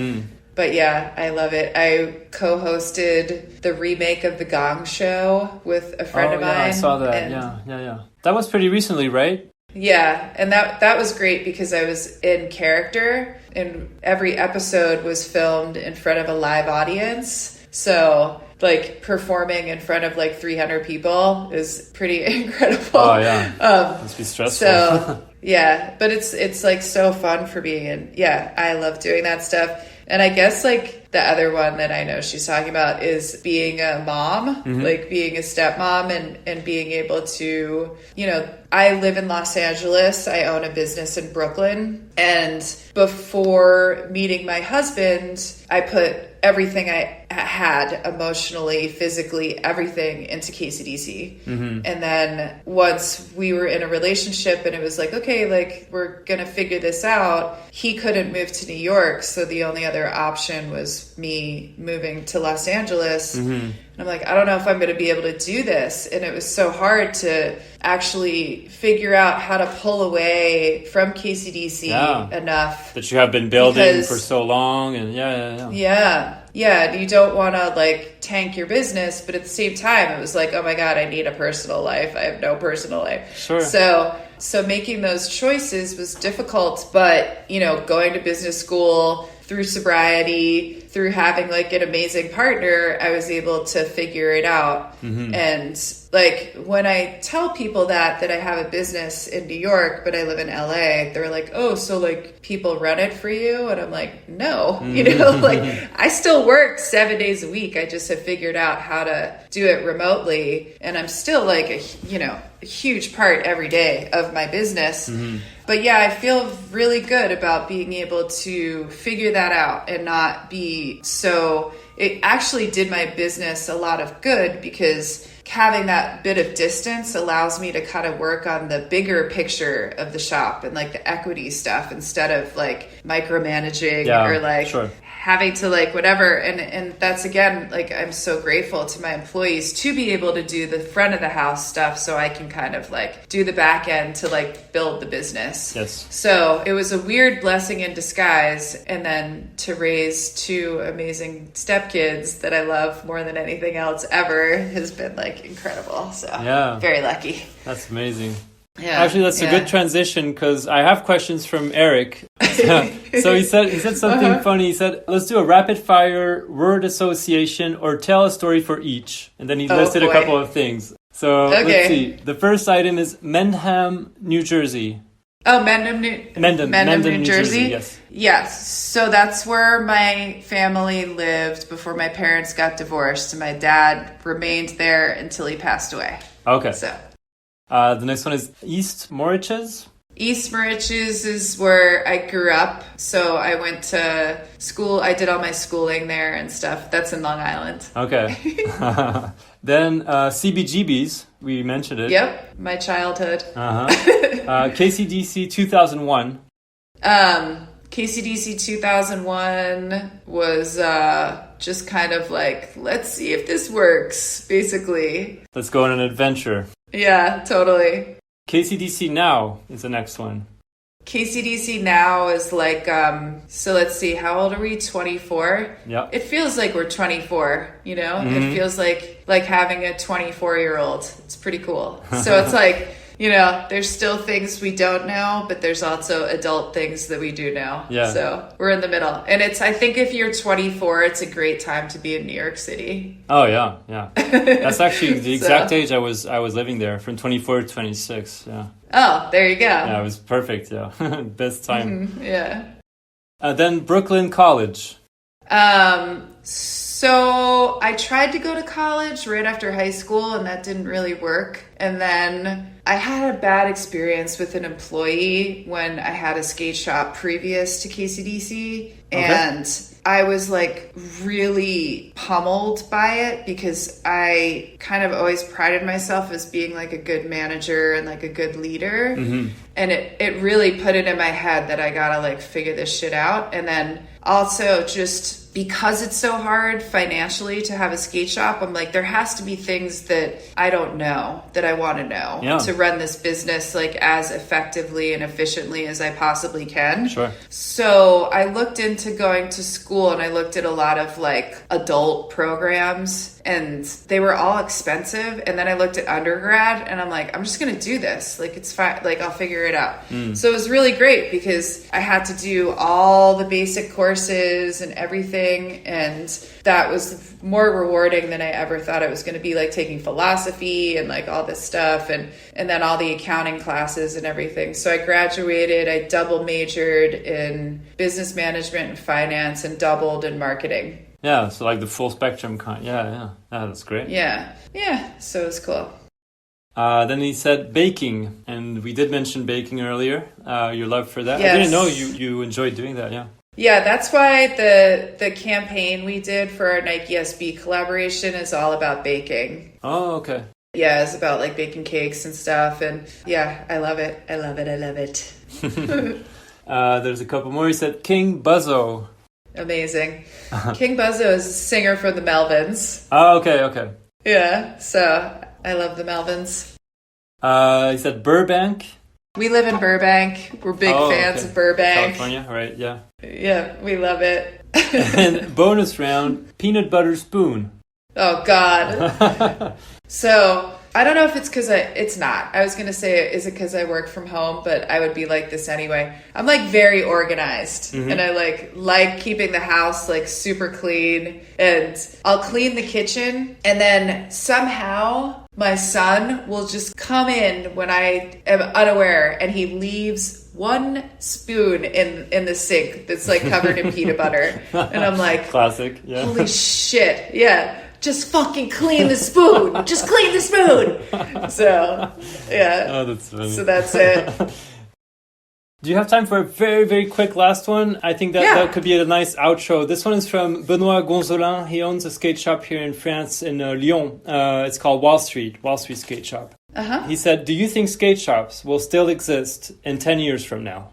But yeah, I love it. I co-hosted the remake of The Gong Show with a friend of mine.
I saw that. Yeah. That was pretty recently, right?
Yeah, and that was great because I was in character, and every episode was filmed in front of a live audience. So, like, performing in front of, like, 300 people is pretty incredible.
Oh, yeah. Must be stressful.
So, yeah, but it's like, so fun for me, and, yeah, I love doing that stuff. And I guess, like, the other one that I know she's talking about is being a mom, like being a stepmom and being able to, you know, I live in Los Angeles. I own a business in Brooklyn. And before meeting my husband, I put everything I had emotionally, physically, everything into KCDC. And then once we were in a relationship and it was like, okay, like we're going to figure this out, he couldn't move to New York. So the only other option was me moving to Los Angeles. And I'm like, I don't know if I'm going to be able to do this. And it was so hard to actually figure out how to pull away from KCDC enough.
That you have been building for so long. And
Yeah, you don't want to like tank your business, but at the same time, it was like, oh my God, I need a personal life. I have no personal life.
Sure.
So making those choices was difficult, but, you know, going to business school, through sobriety, through having like an amazing partner, I was able to figure it out. And like when I tell people that I have a business in New York, but I live in LA, they're like, oh, so like people run it for you? And I'm like, no, you know, like I still work 7 days a week. I just have figured out how to do it remotely. And I'm still like, a huge part every day of my business. But yeah, I feel really good about being able to figure that out and not be so... It actually did my business a lot of good because having that bit of distance allows me to kind of work on the bigger picture of the shop and like the equity stuff instead of like micromanaging or like... having to like whatever. And that's again, like I'm so grateful to my employees to be able to do the front of the house stuff so I can kind of like do the back end to like build the business.
Yes.
So it was a weird blessing in disguise. And then to raise two amazing stepkids that I love more than anything else ever has been like incredible. So very lucky.
That's amazing.
Yeah,
actually, that's a good transition because I have questions from Erik. So he said something funny. He said, let's do a rapid fire word association or tell a story for each. And then he listed a couple of things. So let's see. The first item is Mendham, New Jersey.
Oh, Mendham, New Jersey? Yes. So that's where my family lived before my parents got divorced. And my dad remained there until he passed away.
Okay.
So...
the next one is East Moriches.
East Moriches is where I grew up. So I went to school. I did all my schooling there and stuff. That's in Long Island. Okay.
Then CBGB's. We mentioned it.
Yep. My childhood.
KCDC 2001.
KCDC 2001 was just kind of like, let's see if this works, basically.
Let's go on an adventure.
Yeah, totally.
KCDC Now is the next one.
KCDC Now is like, so let's see, how old are we? 24?
Yeah.
It feels like we're 24, you know? It feels like having a 24-year-old. It's pretty cool. So it's like there's still things we don't know, but there's also adult things that we do know.
Yeah.
So we're in the middle. And I think if you're 24, it's a great time to be in New York City.
Oh, yeah. That's actually the exact age I was living there, from 24 to 26. Yeah.
Oh, there you go.
Yeah, it was perfect. Yeah. Best time.
Mm-hmm. Yeah.
Then Brooklyn College.
So I tried to go to college right after high school, and that didn't really work. And then I had a bad experience with an employee when I had a skate shop previous to KCDC. And I was like really pummeled by it because I kind of always prided myself as being like a good manager and like a good leader. Mm-hmm. And it really put it in my head that I gotta like figure this shit out. And then also just because it's so hard financially to have a skate shop, I'm like, there has to be things that I don't know that I want to know to run this business like as effectively and efficiently as I possibly can.
Sure.
So I looked into going to school, and I looked at a lot of like adult programs, and they were all expensive. And then I looked at undergrad, and I'm like, I'm just going to do this. Like, it's fine. Like, I'll figure it out. So it was really great because I had to do all the basic courses and everything. And that was more rewarding than I ever thought it was going to be, like taking philosophy and like all this stuff and then all the accounting classes and everything. So I graduated, I double majored in business management and finance and doubled in marketing.
Yeah, so like the full spectrum kind. Yeah, that's great.
Yeah, so it was cool.
Then he said baking, and we did mention baking earlier. Your love for that.
Yes.
I didn't know you enjoyed doing that. Yeah.
Yeah, that's why the campaign we did for our Nike SB collaboration is all about baking.
Oh, okay.
Yeah, it's about like baking cakes and stuff. And yeah, I love it. I love it.
There's a couple more. He said King Buzzo.
Amazing. King Buzzo is a singer from the Melvins.
Oh, okay.
Yeah, so I love the Melvins.
He said Burbank.
We live in Burbank. We're big fans of Burbank.
California, right, yeah.
Yeah, we love it.
And bonus round, peanut butter spoon.
Oh, God. So, I don't know if it's because it's not. I was going to say, is it because I work from home? But I would be like this anyway. I'm like very organized. Mm-hmm. And I like keeping the house like super clean. And I'll clean the kitchen. And then somehow my son will just come in when I am unaware, and he leaves one spoon in the sink that's like covered in peanut butter. And I'm like,
classic. Yeah.
Holy shit. Yeah. Just fucking clean the spoon. Just clean the spoon. So, yeah.
Oh, that's funny.
So that's it.
Do you have time for a very, very quick last one? I think that could be a nice outro. This one is from Benoit Gonsolin. He owns a skate shop here in France, in Lyon. It's called Wall Street Skateshop.
Uh-huh.
He said, do you think skate shops will still exist in 10 years from now?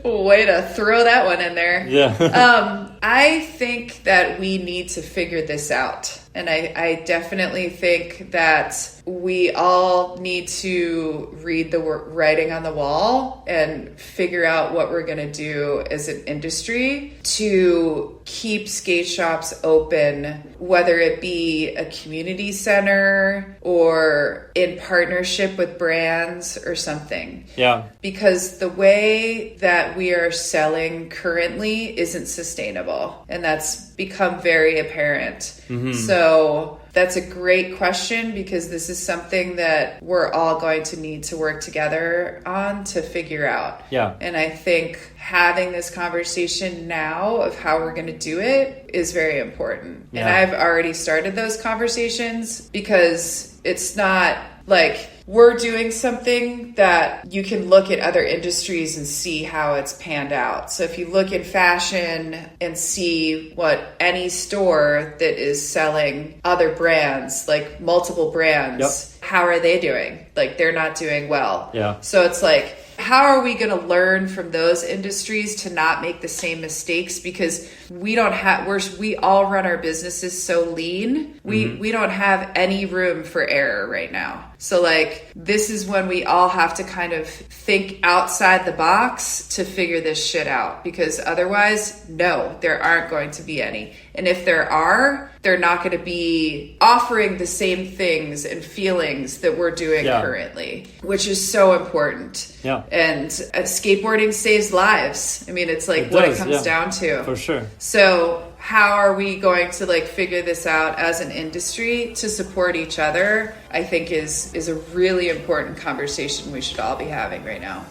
Way to throw that one in there.
Yeah.
I think that we need to figure this out. And I definitely think that we all need to read the writing on the wall and figure out what we're going to do as an industry to keep skate shops open, whether it be a community center or in partnership with brands or something.
Yeah.
Because the way that we are selling currently isn't sustainable. And that's become very apparent. Mm-hmm. So that's a great question, because this is something that we're all going to need to work together on to figure out.
Yeah.
And I think having this conversation now of how we're going to do it is very important. Yeah. And I've already started those conversations, because it's not like we're doing something that you can look at other industries and see how it's panned out. So if you look at fashion and see what any store that is selling other brands, like multiple brands, how are they doing? Like, they're not doing well.
Yeah.
So it's like, how are we going to learn from those industries to not make the same mistakes? Because we all run our businesses so lean. We don't have any room for error right now. So like, this is when we all have to kind of think outside the box to figure this shit out, because otherwise, no, there aren't going to be any. And if there are, they're not going to be offering the same things and feelings that we're doing currently, which is so important.
Yeah.
And skateboarding saves lives. I mean, it's like it comes down to.
For sure.
So how are we going to like figure this out as an industry to support each other, I think is a really important conversation we should all be having right now.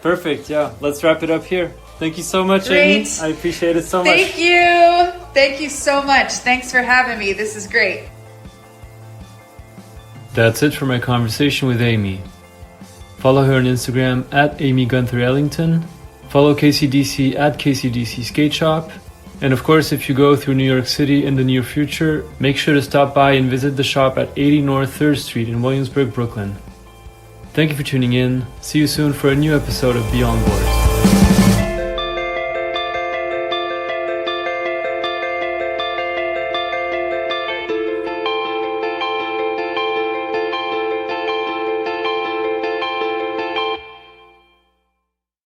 Perfect. Yeah. Let's wrap it up here. Thank you so much, Amy. I appreciate it so much.
Thank you. Thank you so much. Thanks for having me. This is great.
That's it for my conversation with Amy. Follow her on Instagram at Amy Ellington. Follow KCDC at KCDC Skateshop. And of course, if you go through New York City in the near future, make sure to stop by and visit the shop at 80 North 3rd Street in Williamsburg, Brooklyn. Thank you for tuning in. See you soon for a new episode of Beyond Boards.